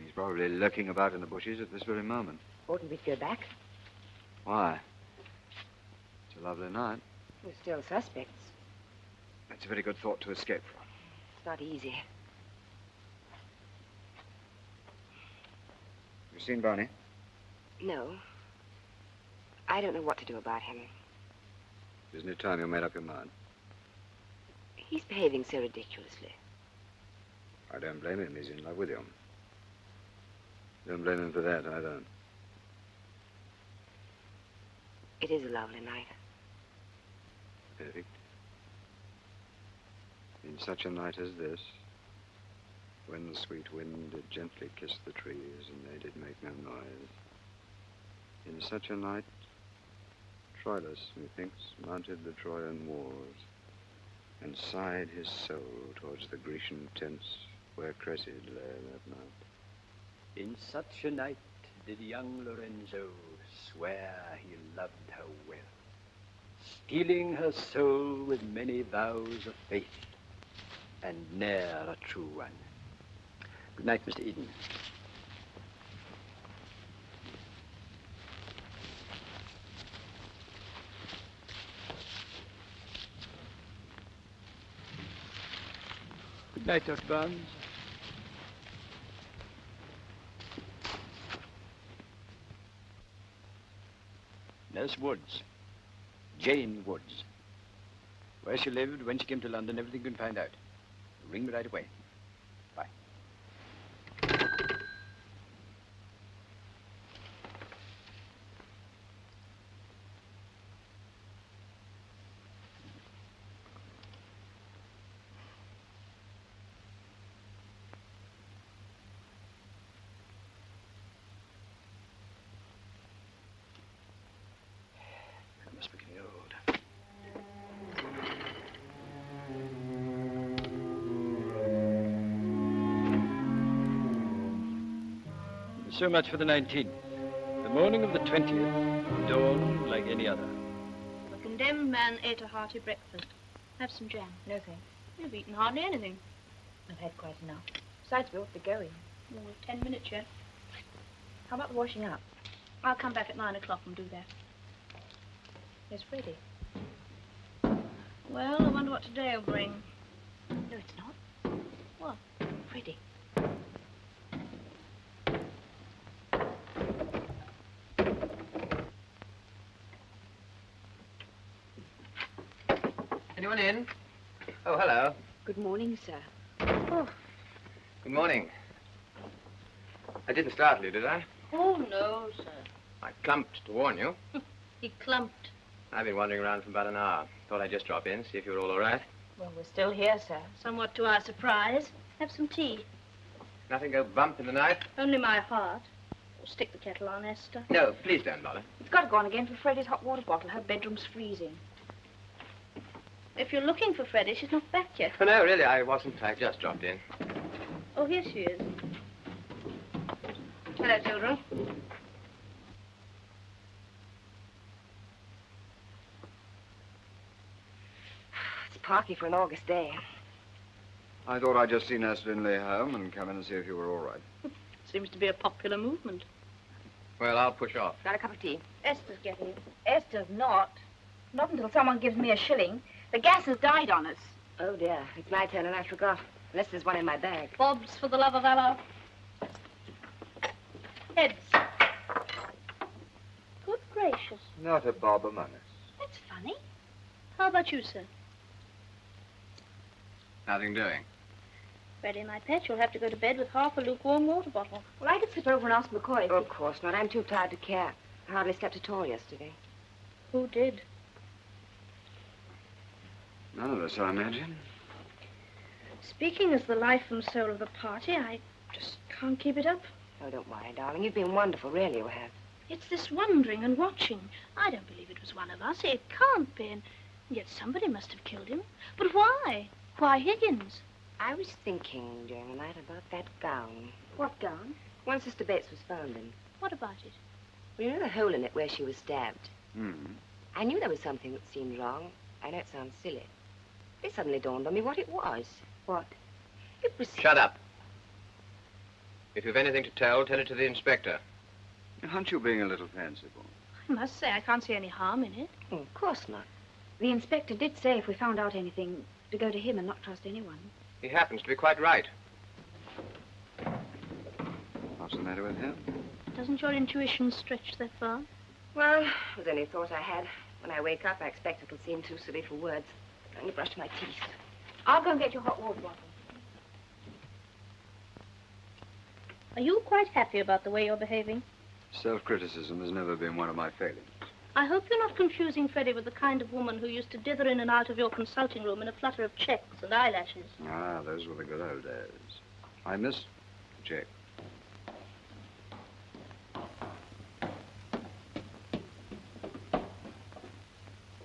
He's probably lurking about in the bushes at this very moment. Oughtn't we to go back? Why? It's a lovely night. We're still suspects. That's a very good thought to escape from. It's not easy. You seen Barney? No. I don't know what to do about him. Isn't it time you made up your mind? He's behaving so ridiculously. I don't blame him. He's in love with you. Don't blame him for that. I don't. It is a lovely night. Perfect. In such a night as this, when the sweet wind did gently kiss the trees and they did make no noise, in such a night, Troilus, methinks, mounted the Trojan wars and sighed his soul towards the Grecian tents where Cressid lay that night. In such a night did young Lorenzo swear he loved her well, stealing her soul with many vows of faith, and ne'er a true one. Good night, Mr. Eden. Good night, Dr. Barnes. Nurse Woods. Jane Woods. Where she lived, when she came to London, everything you can find out. Ring me right away. Bye. I must be getting old. So much for the 19th. The morning of the 20th dawned like any other. The condemned man ate a hearty breakfast. Have some jam. No, thanks. You've eaten hardly anything. I've had quite enough. Besides, we ought to be going. Well, we've 10 minutes yet. How about the washing up? I'll come back at 9 o'clock and do that. There's Freddie. Well, I wonder what today will bring. No, it's not. What? Freddie. Anyone in? Oh, hello. Good morning, sir. Oh. Good morning. I didn't startle you, did I? Oh, no, sir. I clumped to warn you. He clumped. I've been wandering around for about an hour. Thought I'd just drop in, see if you were all right. Well, we're still here, sir. Somewhat to our surprise. Have some tea. Nothing go bump in the night? Only my heart. We'll stick the kettle on, Esther. No, please don't bother. It's got to go on again for Freddie's hot water bottle. Her bedroom's freezing. If you're looking for Freddie, she's not back yet. Oh, no, really, I wasn't. I just dropped in. Oh, here she is. Hello, children. It's parky for an August day. I thought I'd just seen Nurse Lindley home and come in and see if you were all right. Seems to be a popular movement. Well, I'll push off. Got a cup of tea? Esther's getting it. Esther's not. Not until someone gives me a shilling. The gas has died on us. Oh, dear. It's my turn and I forgot. Unless there's one in my bag. Bob's for the love of Allah. Heads. Good gracious. Not a bob among us. That's funny. How about you, sir? Nothing doing. Freddie, my pet, you'll have to go to bed with half a lukewarm water bottle. Well, I could slip over and ask McCoy if Oh, of course not. I'm too tired to care. I hardly slept at all yesterday. Who did? None of us, I imagine. Speaking as the life and soul of the party, I just can't keep it up. Oh, don't worry, darling. You've been wonderful, really, you have. It's this wondering and watching. I don't believe it was one of us. It can't be. And yet somebody must have killed him. But why? Why Higgins? I was thinking during the night about that gown. What gown? One Sister Bates was found in. What about it? Well, you know the hole in it where she was stabbed? Hmm. I knew there was something that seemed wrong. I know it sounds silly. It suddenly dawned on me what it was. What? It was... Shut up. If you've anything to tell it to the inspector. Aren't you being a little fanciful? I must say, I can't see any harm in it. Oh, of course not. The inspector did say if we found out anything, to go to him and not trust anyone. He happens to be quite right. What's the matter with him? Doesn't your intuition stretch that far? Well, it was only a thought I had. When I wake up, I expect it'll seem too silly for words. I only brushed my teeth. I'll go and get your hot water bottle. Are you quite happy about the way you're behaving? Self-criticism has never been one of my failings. I hope you're not confusing Freddie with the kind of woman who used to dither in and out of your consulting room in a flutter of checks and eyelashes. Ah, those were the good old days. I miss check.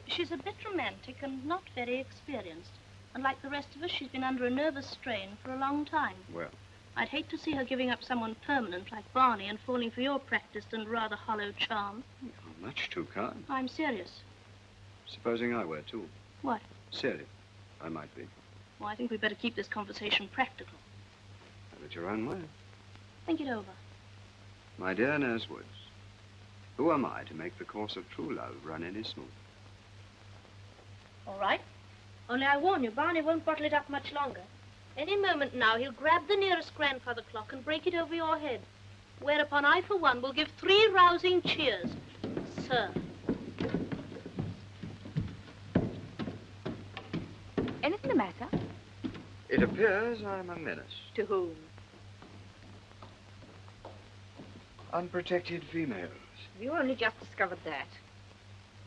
She's a bit romantic and not very experienced. And like the rest of us, she's been under a nervous strain for a long time. Well, I'd hate to see her giving up someone permanent like Barney and falling for your practiced and rather hollow charm. you're much too kind. I'm serious. Supposing I were, too. What? Silly. I might be. Well, I think we'd better keep this conversation practical. Have it your own way. Think it over. My dear Nurse Woods, who am I to make the course of true love run any smoother? All right. Only I warn you, Barney won't bottle it up much longer. Any moment now, he'll grab the nearest grandfather clock and break it over your head. Whereupon I, for one, will give 3 rousing cheers. Sir. Anything the matter? It appears I'm a menace. To whom? Unprotected females. You only just discovered that.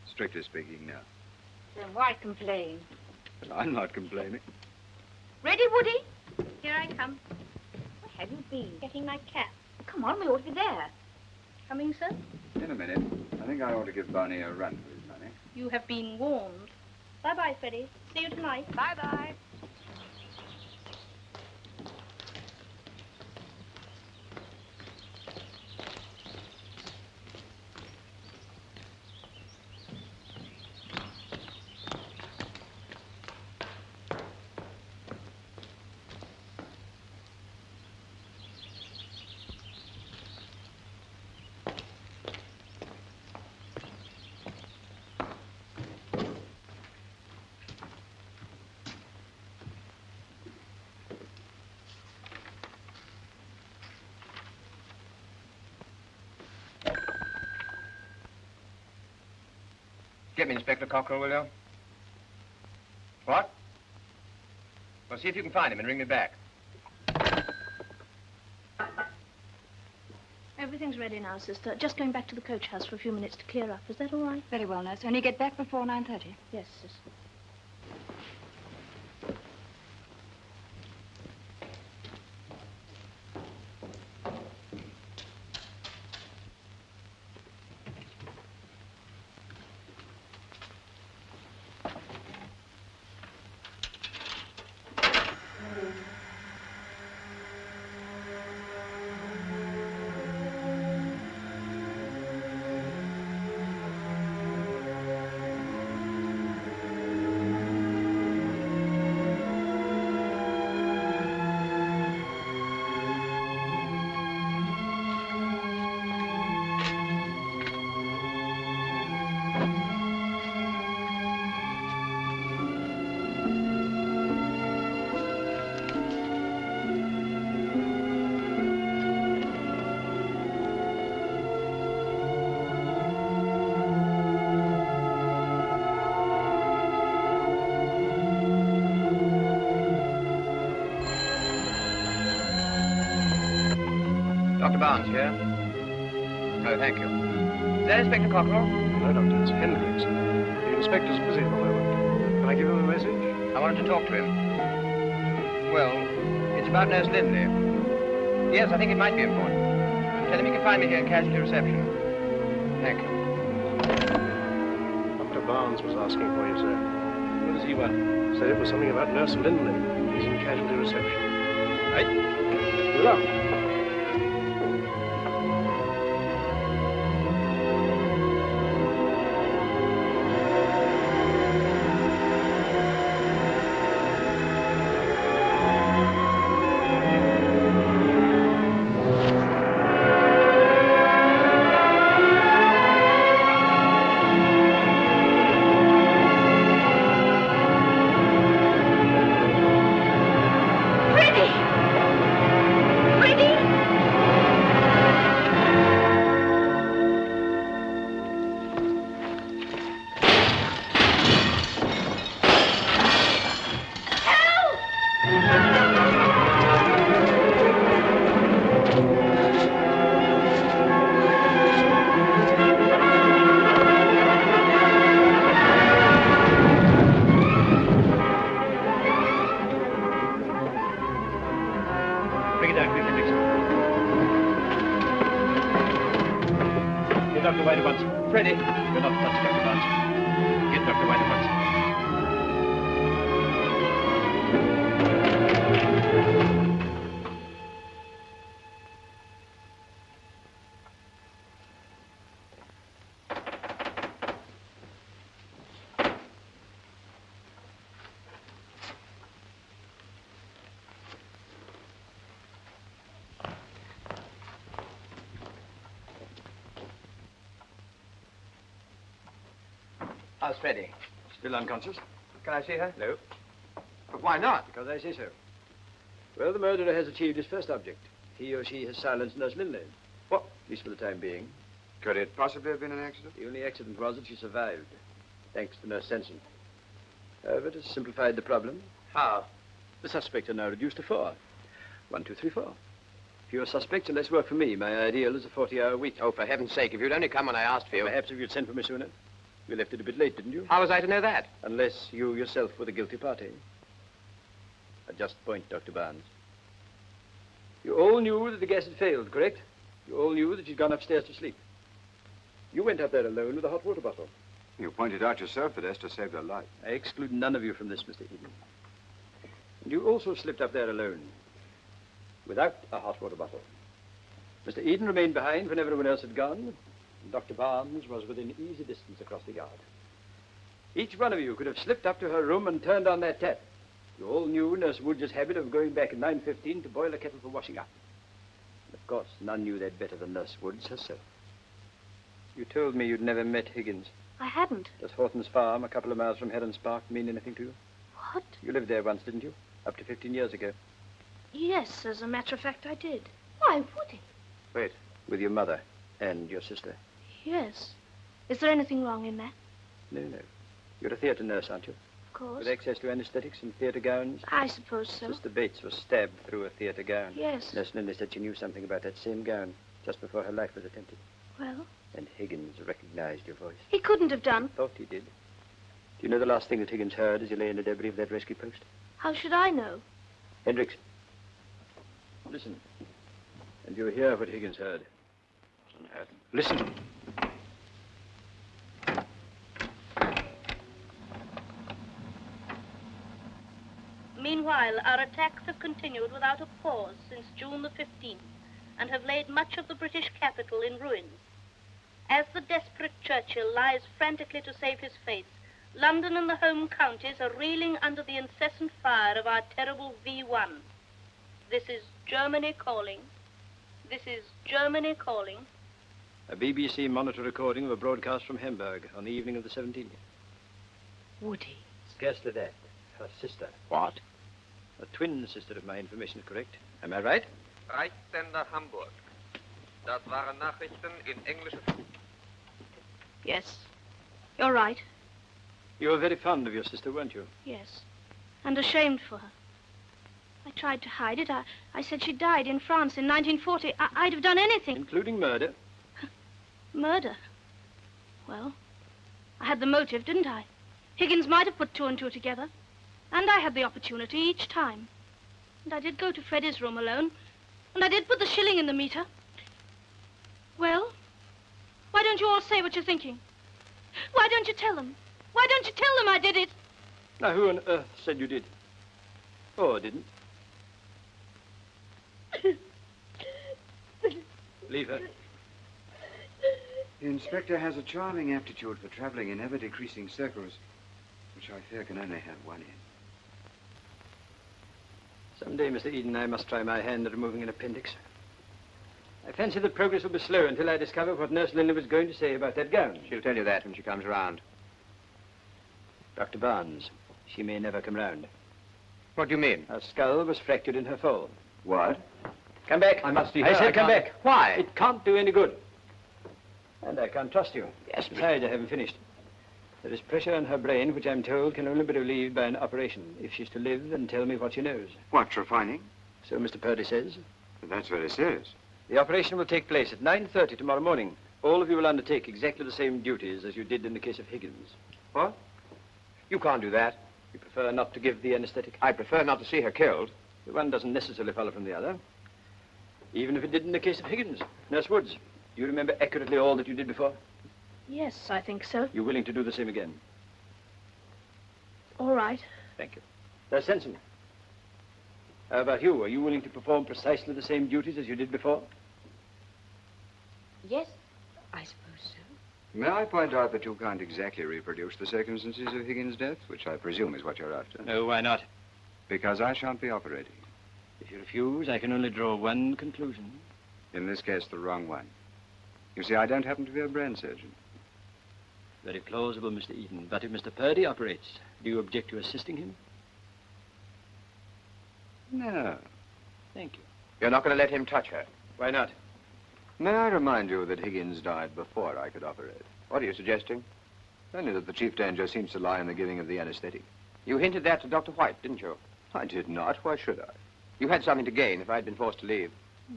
Strictly speaking, no. Then why complain? But I'm not complaining. Ready, Woody? Here I come. Where have you been? Getting my cap. Come on, we ought to be there. Coming, sir? In a minute. I think I ought to give Barney a run for his money. You have been warned. Bye-bye, Freddie. See you tonight. Bye-bye. Get me Inspector Cockrill, will you? What? Well, see if you can find him and ring me back. Everything's ready now, sister. Just going back to the coach house for a few minutes to clear up. Is that all right? Very well, nurse. Only get back before 9:30. Yes, sister. Dr. Barnes here. Oh, thank you. Is that Inspector Cockrill? No, Doctor, it's Hendricks. The inspector's busy at the moment. Can I give him a message? I wanted to talk to him. Well, it's about Nurse Lindley. Yes, I think it might be important. Tell him he can find me here in casualty reception. Thank you. Dr. Barnes was asking for you, sir. What does he want? Said it was something about Nurse Lindley. He's in casualty reception. Right. Good luck. How's Freddie? Still unconscious? Can I see her? No. But why not? Because I say so. Well, the murderer has achieved his first object. He or she has silenced Nurse Lindley. What? At least for the time being. Could it possibly have been an accident? The only accident was that she survived, thanks to Nurse Sensen. However, it has simplified the problem. How? The suspects are now reduced to 4. 1, 2, 3, 4. Fewer suspects and less work for me. My ideal is a 40-hour week. Oh, for heaven's sake, if you'd only come when I asked for you. Perhaps if you'd sent for me sooner. You left it a bit late, didn't you? How was I to know that? Unless you yourself were the guilty party. A just point, Dr. Barnes. You all knew that the gas had failed, correct? You all knew that you'd gone upstairs to sleep. You went up there alone with a hot water bottle. You pointed out yourself that Esther saved her life. I exclude none of you from this, Mr. Eden. And you also slipped up there alone, without a hot water bottle. Mr. Eden remained behind when everyone else had gone. Dr. Barnes was within easy distance across the yard. Each one of you could have slipped up to her room and turned on that tap. You all knew Nurse Wood's habit of going back at 9:15 to boil a kettle for washing up. And of course, none knew that better than Nurse Woods herself. You told me you'd never met Higgins. I hadn't. Does Horton's farm, a couple of miles from Heron's Park, mean anything to you? What? You lived there once, didn't you? Up to 15 years ago. Yes, as a matter of fact, I did. Why, Woody? Wait. With your mother and your sister. Yes. Is there anything wrong in that? No, no. You're a theatre nurse, aren't you? Of course. With access to anesthetics and theatre gowns? I suppose so. Sister Bates was stabbed through a theatre gown. Yes. Nurse Lindley said she knew something about that same gown just before her life was attempted. Well? And Higgins recognized your voice. He couldn't have done. Thought he did. Do you know the last thing that Higgins heard as he lay in the debris of that rescue post? How should I know? Hendricks. Listen. And you'll hear what Higgins heard. Listen. Meanwhile, our attacks have continued without a pause since June the 15th and have laid much of the British capital in ruins. As the desperate Churchill lies frantically to save his faith, London and the home counties are reeling under the incessant fire of our terrible V1. This is Germany calling. This is Germany calling. A BBC monitor recording of a broadcast from Hamburg on the evening of the 17th. Woody. Scarcely that. Her sister. What? A twin sister, if my information is correct. Am I right? Reichssender Hamburg. Das waren Nachrichten in English. Yes. You're right. You were very fond of your sister, weren't you? Yes. And ashamed for her. I tried to hide it. I said she died in France in 1940. I'd have done anything. Including murder? Murder? Well, I had the motive, didn't I? Higgins might have put 2 and 2 together. And I had the opportunity each time. And I did go to Freddie's room alone. And I did put the shilling in the meter. Well, why don't you all say what you're thinking? Why don't you tell them? Why don't you tell them I did it? Now, who on earth said you did? Or didn't? Leave her. The inspector has a charming aptitude for traveling in ever-decreasing circles, which I fear can only have one end. Some day, Mr. Eden, I must try my hand at removing an appendix. I fancy that progress will be slow until I discover what Nurse Linley was going to say about that gown. She'll tell you that when she comes round. Dr. Barnes, she may never come round. What do you mean? Her skull was fractured in her fall. What? Come back. I must see her. I said come back. Why? It can't do any good. And I can't trust you. Yes, Besides, I haven't finished. There is pressure on her brain, which I'm told can only be relieved by an operation, if she's to live and tell me what she knows. What, refining? So Mr. Purdy says. That's very serious. The operation will take place at 9:30 tomorrow morning. All of you will undertake exactly the same duties as you did in the case of Higgins. What? You can't do that. You prefer not to give the anesthetic? I prefer not to see her killed. The one doesn't necessarily follow from the other. Even if it did in the case of Higgins. Nurse Woods, do you remember accurately all that you did before? Yes, I think so. You willing to do the same again? All right. Thank you. That's sensible. How about you? Are you willing to perform precisely the same duties as you did before? Yes, I suppose so. May I point out that you can't exactly reproduce the circumstances of Higgins' death, which I presume is what you're after? No, why not? Because I shan't be operating. If you refuse, I can only draw one conclusion. In this case, the wrong one. You see, I don't happen to be a brain surgeon. Very plausible, Mr. Eden. But if Mr. Purdy operates, do you object to assisting him? No. Thank you. You're not going to let him touch her? Why not? May I remind you that Higgins died before I could operate? What are you suggesting? Only that the chief danger seems to lie in the giving of the anesthetic. You hinted that to Dr. White, didn't you? I did not. Why should I? You had something to gain if I'd been forced to leave.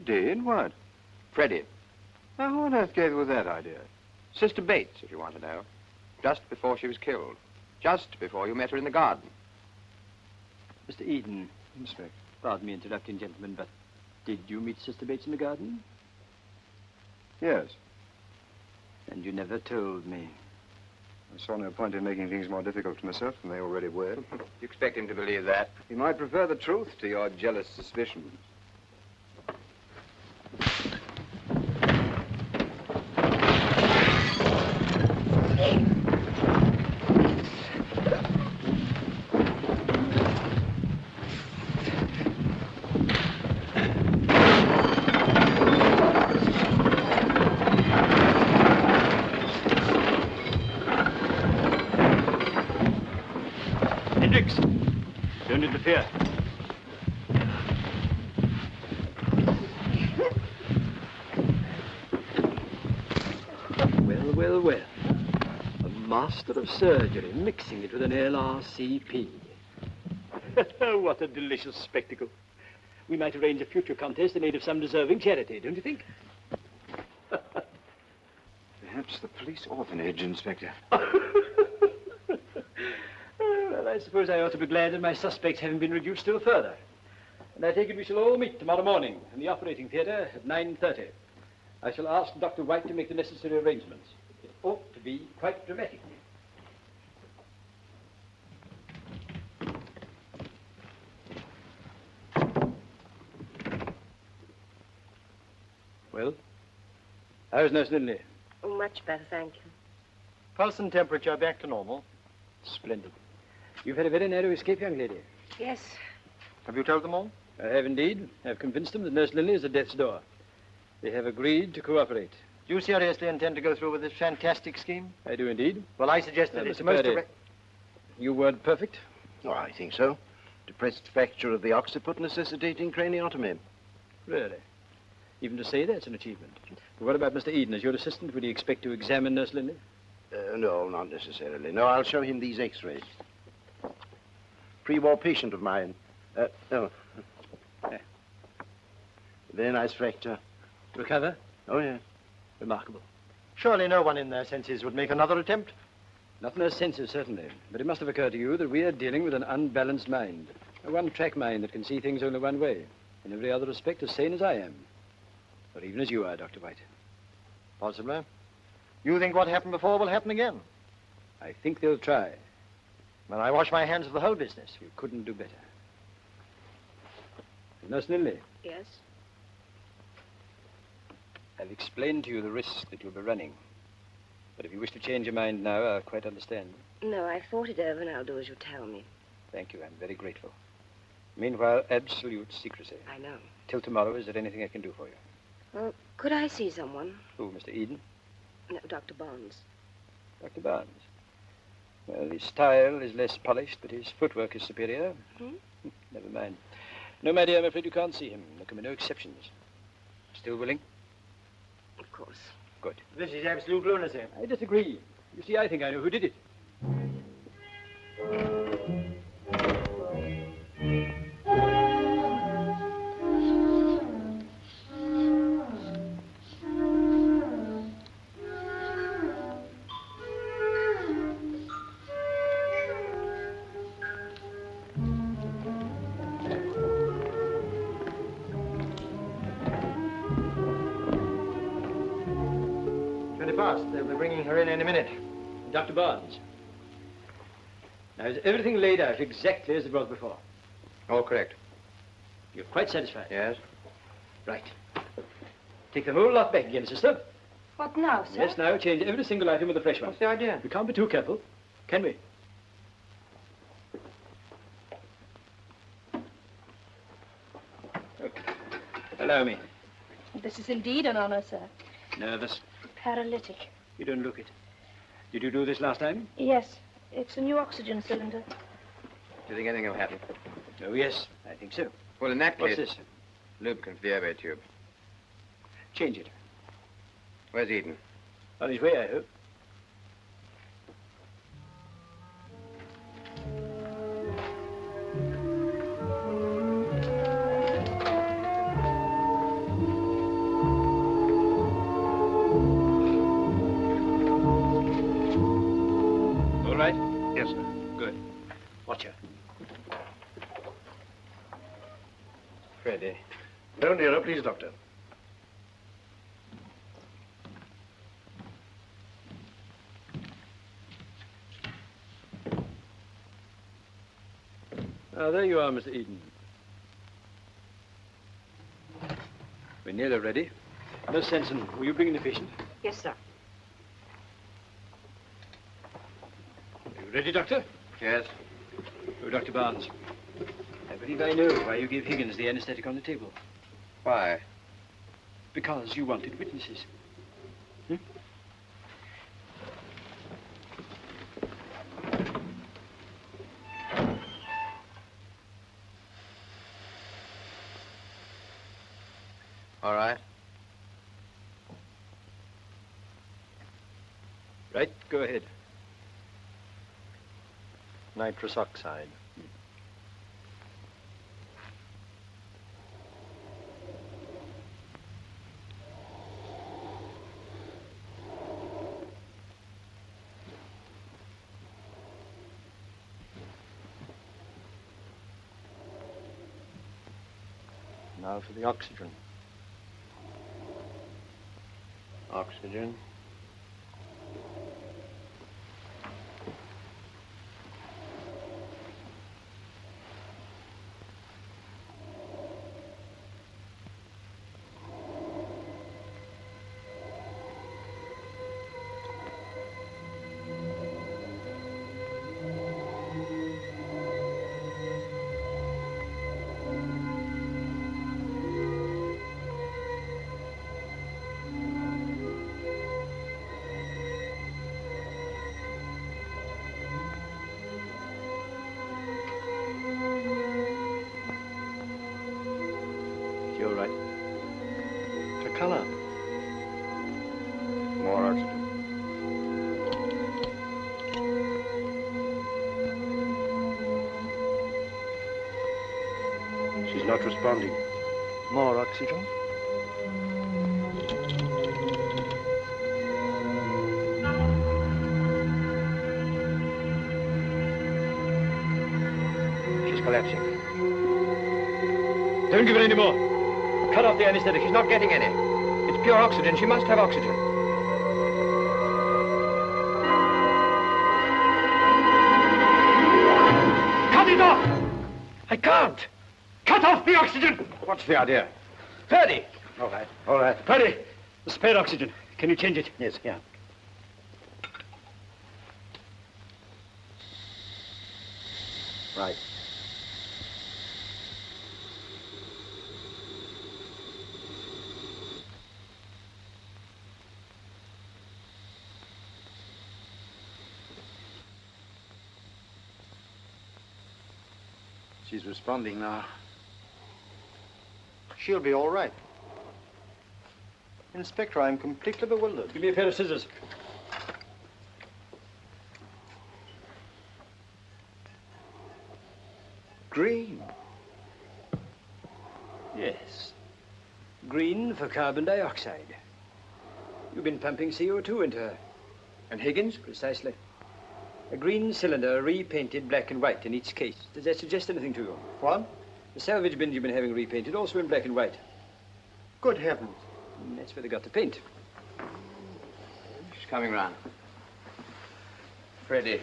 Did? What? Freddie. Now, who on earth gave you that idea? Sister Bates, if you want to know. Just before she was killed. Just before you met her in the garden. Mr. Eden. Inspector. Pardon me interrupting, gentlemen, but did you meet Sister Bates in the garden? Yes. And you never told me. I saw no point in making things more difficult for myself than they already were. You expect him to believe that? He might prefer the truth to your jealous suspicions. Don't interfere. Well, well, well. A master of surgery mixing it with an LRCP. What a delicious spectacle. We might arrange a future contest in aid of some deserving charity, don't you think? Perhaps the police orphanage, Inspector. Well, I suppose I ought to be glad that my suspects haven't been reduced still further. And I take it we shall all meet tomorrow morning in the operating theatre at 9:30. I shall ask Dr. White to make the necessary arrangements. It ought to be quite dramatic. Well, how's Nurse Linley? Oh, much better, thank you. Pulse and temperature back to normal. Splendid. You've had a very narrow escape, young lady. Yes. Have you told them all? I have indeed. I've convinced them that Nurse Linley is at death's door. They have agreed to cooperate. Do you seriously intend to go through with this fantastic scheme? I do indeed. Well, I suggest that it's Mr. most Purdy, direct. you weren't perfect? Oh, I think so. Depressed fracture of the occiput necessitating craniotomy. Really? Even to say that's an achievement. But what about Mr. Eden? As your assistant, would he expect to examine Nurse Linley? No, not necessarily. No, I'll show him these x-rays. Pre-war patient of mine. No. Very nice fracture. Recover? Oh, yeah. Remarkable. Surely no one in their senses would make another attempt? Not in their senses, certainly. But it must have occurred to you that we are dealing with an unbalanced mind. A one-track mind that can see things only one way. In every other respect, as sane as I am. Or even as you are, Dr. White. Possibly. You think what happened before will happen again? I think they'll try. When I wash my hands of the whole business. You couldn't do better. Nurse Lindley, Yes? I've explained to you the risks that you'll be running. But if you wish to change your mind now, I quite understand. No, I've thought it over and I'll do as you tell me. Thank you. I'm very grateful. Meanwhile, absolute secrecy. I know. Till tomorrow, is there anything I can do for you? Well, could I see someone? Who, Mr. Eden? No, Dr. Barnes. Dr. Barnes. Well, his style is less polished, but his footwork is superior. Hmm? Never mind. No, my dear, I'm afraid you can't see him. There can be no exceptions. Still willing? Of course. Good. This is absolute lunacy. I disagree. You see, I think I know who did it. They'll be bringing her in any minute. Dr. Barnes. Now, is everything laid out exactly as it was before? All correct. You're quite satisfied? Yes. Right. Take the whole lot back again, sister. What now, sir? Yes, now change every single item with a fresh one. What's the idea? We can't be too careful, can we? Okay. Allow me. This is indeed an honor, sir. Nervous? Paralytic. You don't look it. Did you do this last time? Yes. It's a new oxygen cylinder. Do you think anything will happen? Oh, yes. I think so. Well, in that case... What's this? Lubricant for the airway tube. Change it. Where's Eden? On his way, I hope. All right? Yes, sir. Good. Watch her. Freddie. No nearer, please, Doctor. Ah, there you are, Mr. Eden. We're nearly ready. Nurse Sanson, will you bring in the patient? Yes, sir. Are you ready, Doctor? Yes. Oh, Dr. Barnes. I believe I know why you gave Higgins the anesthetic on the table. Why? Because you wanted witnesses. Hmm? All right. Right, go ahead. Nitrous oxide. Now for the oxygen. Oxygen. You're right. The color. More oxygen. She's not responding. More oxygen. She's collapsing. Don't give her any more. Cut off the anesthetic. She's not getting any. It's pure oxygen. She must have oxygen. out! Cut off the oxygen! What's the idea? Ferdy! All right, all right. Ferdy, the spare oxygen. Can you change it? Yes, here. Right. She's responding now. She'll be all right. Inspector, I'm completely bewildered. Give me a pair of scissors. Green. Yes. Green for carbon dioxide. You've been pumping CO2 into her. And Higgins? Precisely. A green cylinder repainted black and white in each case. Does that suggest anything to you? What? The salvage bins you've been having repainted, also in black and white. Good heavens. That's where they got the paint. She's coming round. Freddie.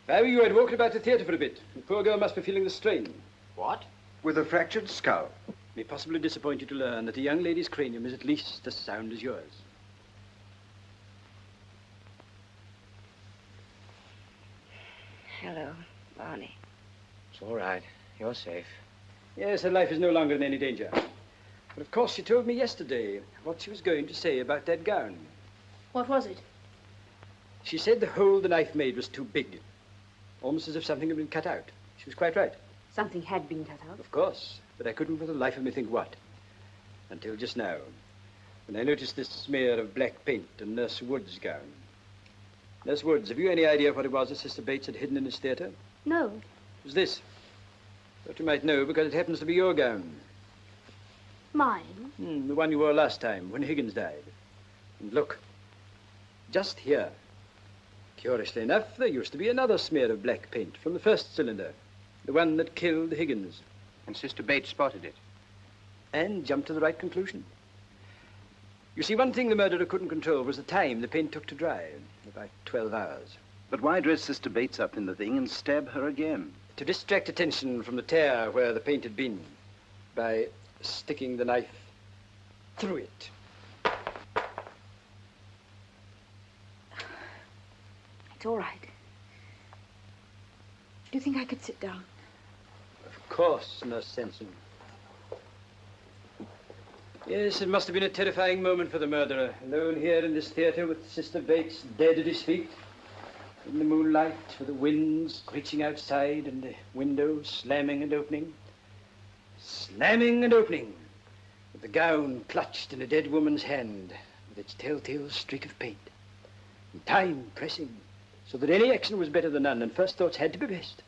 If I were you, I'd walk about the theatre for a bit. The poor girl must be feeling the strain. What? With a fractured skull. May possibly disappoint you to learn that the young lady's cranium is at least as sound as yours. Hello, Barney. It's all right. You're safe. Yes, her life is no longer in any danger. But of course, she told me yesterday what she was going to say about that gown. What was it? She said the hole the knife made was too big. Almost as if something had been cut out. She was quite right. Something had been cut out? Of course, but I couldn't for the life of me think what. Until just now, when I noticed this smear of black paint on Nurse Wood's gown. Nurse Woods, have you any idea what it was that Sister Bates had hidden in his theatre? No. It was this. Thought you might know because it happens to be your gown. Mine? The one you wore last time, when Higgins died. And look, just here. Curiously enough, there used to be another smear of black paint from the first cylinder. The one that killed Higgins. And Sister Bates spotted it. And jumped to the right conclusion. You see, one thing the murderer couldn't control was the time the paint took to dry. About 12 hours. But why dress Sister Bates up in the thing and stab her again? To distract attention from the tear where the paint had been. By sticking the knife through it. It's all right. Do you think I could sit down? Of course, Nurse Sanson. Yes, it must have been a terrifying moment for the murderer, alone here in this theatre with Sister Bates dead at his feet. In the moonlight, with the wind screeching outside and the window slamming and opening. Slamming and opening, with the gown clutched in a dead woman's hand, with its telltale streak of paint. And time pressing, so that any action was better than none, and first thoughts had to be best.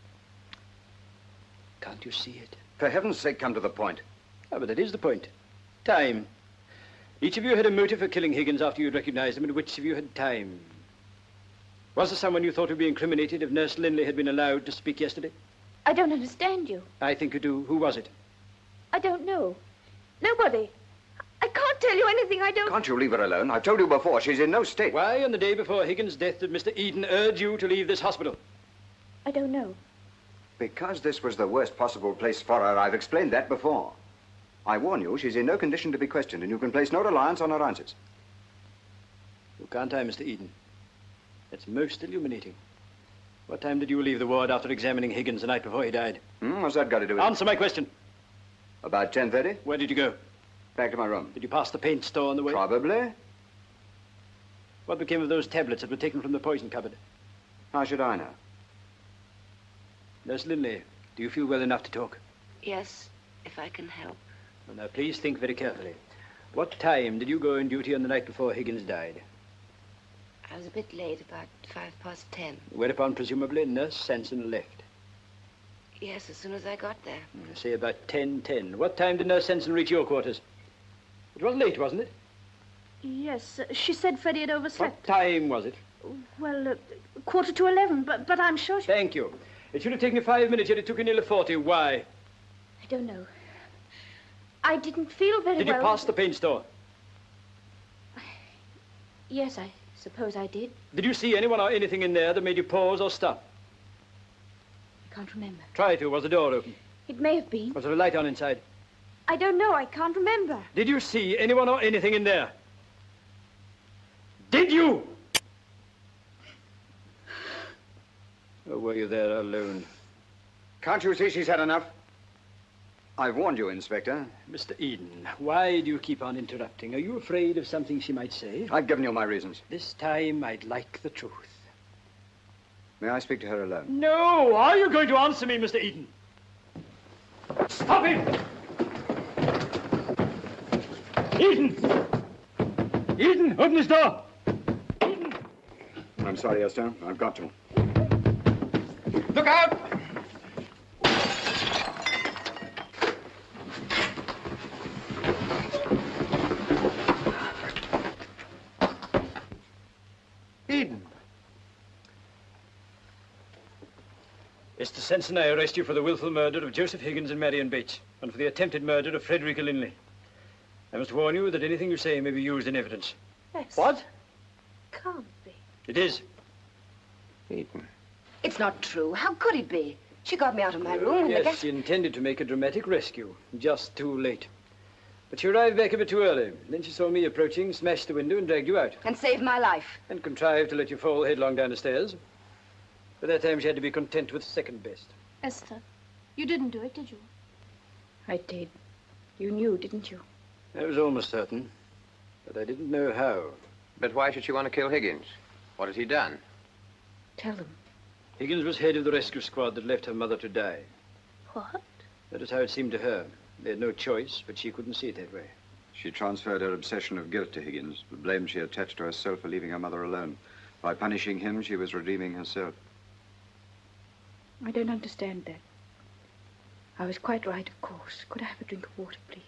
Can't you see it? For heaven's sake, come to the point. Ah, but that is the point. Time. Each of you had a motive for killing Higgins after you'd recognized him, and which of you had time? Was there someone you thought would be incriminated if Nurse Lindley had been allowed to speak yesterday? I don't understand you. I think you do. Who was it? I don't know. Nobody. I can't tell you anything. I don't... Can't you leave her alone? I've told you before, she's in no state. Why, on the day before Higgins' death, did Mr. Eden urge you to leave this hospital? I don't know. Because this was the worst possible place for her. I've explained that before. I warn you, she's in no condition to be questioned, and you can place no reliance on her answers. You can't I, Mr. Eden? That's most illuminating. What time did you leave the ward after examining Higgins the night before he died? What's that got to do with it? Answer my question. About 10:30. Where did you go? Back to my room. Did you pass the paint store on the way? Probably. What became of those tablets that were taken from the poison cupboard? How should I know? Nurse Lindley, do you feel well enough to talk? Yes, if I can help. Well, now, please think very carefully. What time did you go on duty on the night before Higgins died? I was a bit late, about 10:05. Whereupon, presumably, Nurse Sanson left. Yes, as soon as I got there. Say about 10:10. What time did Nurse Sanson reach your quarters? It was late, wasn't it? Yes, she said Freddie had overslept. What time was it? Well, 11:15, but I'm sure she... Thank you. It should have taken you 5 minutes, yet it took you nearly 40. Why? I don't know. I didn't feel very well. Did you pass the paint store? Yes, I suppose I did. Did you see anyone or anything in there that made you pause or stop? Can't remember. Try to. Was the door open? It may have been. Was there a light on inside? I don't know. I can't remember. Did you see anyone or anything in there? Did you? Or were you there alone? Can't you see she's had enough? I've warned you, Inspector. Mr. Eden, why do you keep on interrupting? Are you afraid of something she might say? I've given you my reasons. This time, I'd like the truth. May I speak to her alone? No! Are you going to answer me, Mr. Eden? Stop him! Eden! Eden, open this door! Eden! I'm sorry, Esther. I've got to. Look out! Eden. Mr. Sensen, I arrest you for the willful murder of Joseph Higgins and Marion Bates, and for the attempted murder of Frederica Linley. I must warn you that anything you say may be used in evidence. Yes. What? Can't be. It is. Eden. It's not true. How could it be? She got me out of my room and the Yes, gas... she intended to make a dramatic rescue. Just too late. But she arrived back a bit too early. Then she saw me approaching, smashed the window and dragged you out. And saved my life. And contrived to let you fall headlong down the stairs. By that time, she had to be content with second best. Esther, you didn't do it, did you? I did. You knew, didn't you? I was almost certain, but I didn't know how. But why should she want to kill Higgins? What has he done? Tell them. Higgins was head of the rescue squad that left her mother to die. What? That is how it seemed to her. They had no choice, but she couldn't see it that way. She transferred her obsession of guilt to Higgins, the blame she attached to herself for leaving her mother alone. By punishing him, she was redeeming herself. I don't understand that. I was quite right, of course. Could I have a drink of water, please?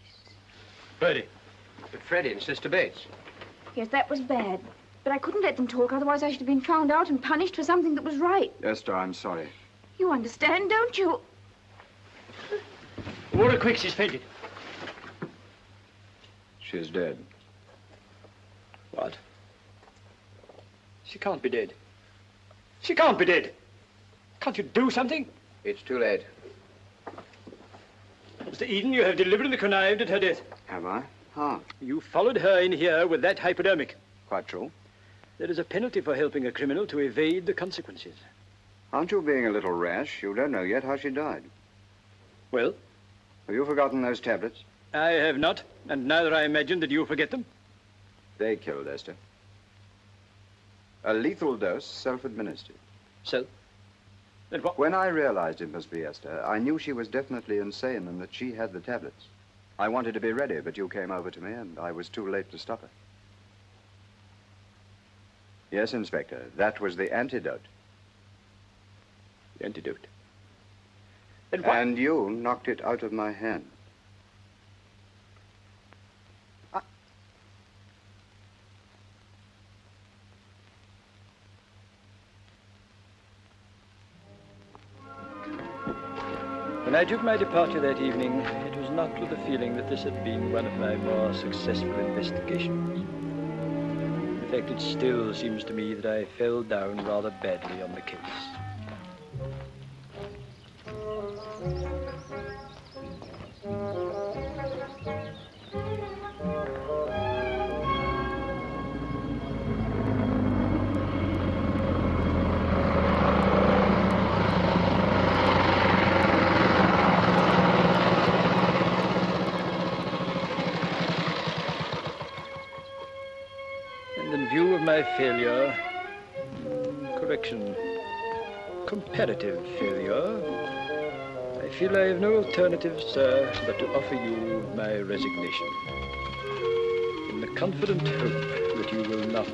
Freddie. But Freddie and Sister Bates. Yes, that was bad. But I couldn't let them talk, otherwise I should have been found out and punished for something that was right. Esther, I'm sorry. You understand, don't you? Water quick, she's fainted. She's dead. What? She can't be dead. She can't be dead. Can't you do something? It's too late. Mr. Eden, you have deliberately connived at her death. Have I? How? You followed her in here with that hypodermic. Quite true. There is a penalty for helping a criminal to evade the consequences. Aren't you being a little rash? You don't know yet how she died. Well? Have you forgotten those tablets? I have not, and neither I imagine that you forget them. They killed Esther. A lethal dose, self-administered. So? Then what? When I realized it must be Esther, I knew she was definitely insane and that she had the tablets. I wanted to be ready, but you came over to me and I was too late to stop her. Yes, Inspector, that was the antidote. The antidote? Then what? And you knocked it out of my hand. When I took my departure that evening, it was not with the feeling that this had been one of my more successful investigations. In fact, it still seems to me that I fell down rather badly on the case. My failure, comparative failure, I feel I have no alternative, sir, but to offer you my resignation, in the confident hope that you will not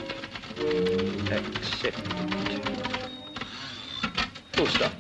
accept it. Full stop.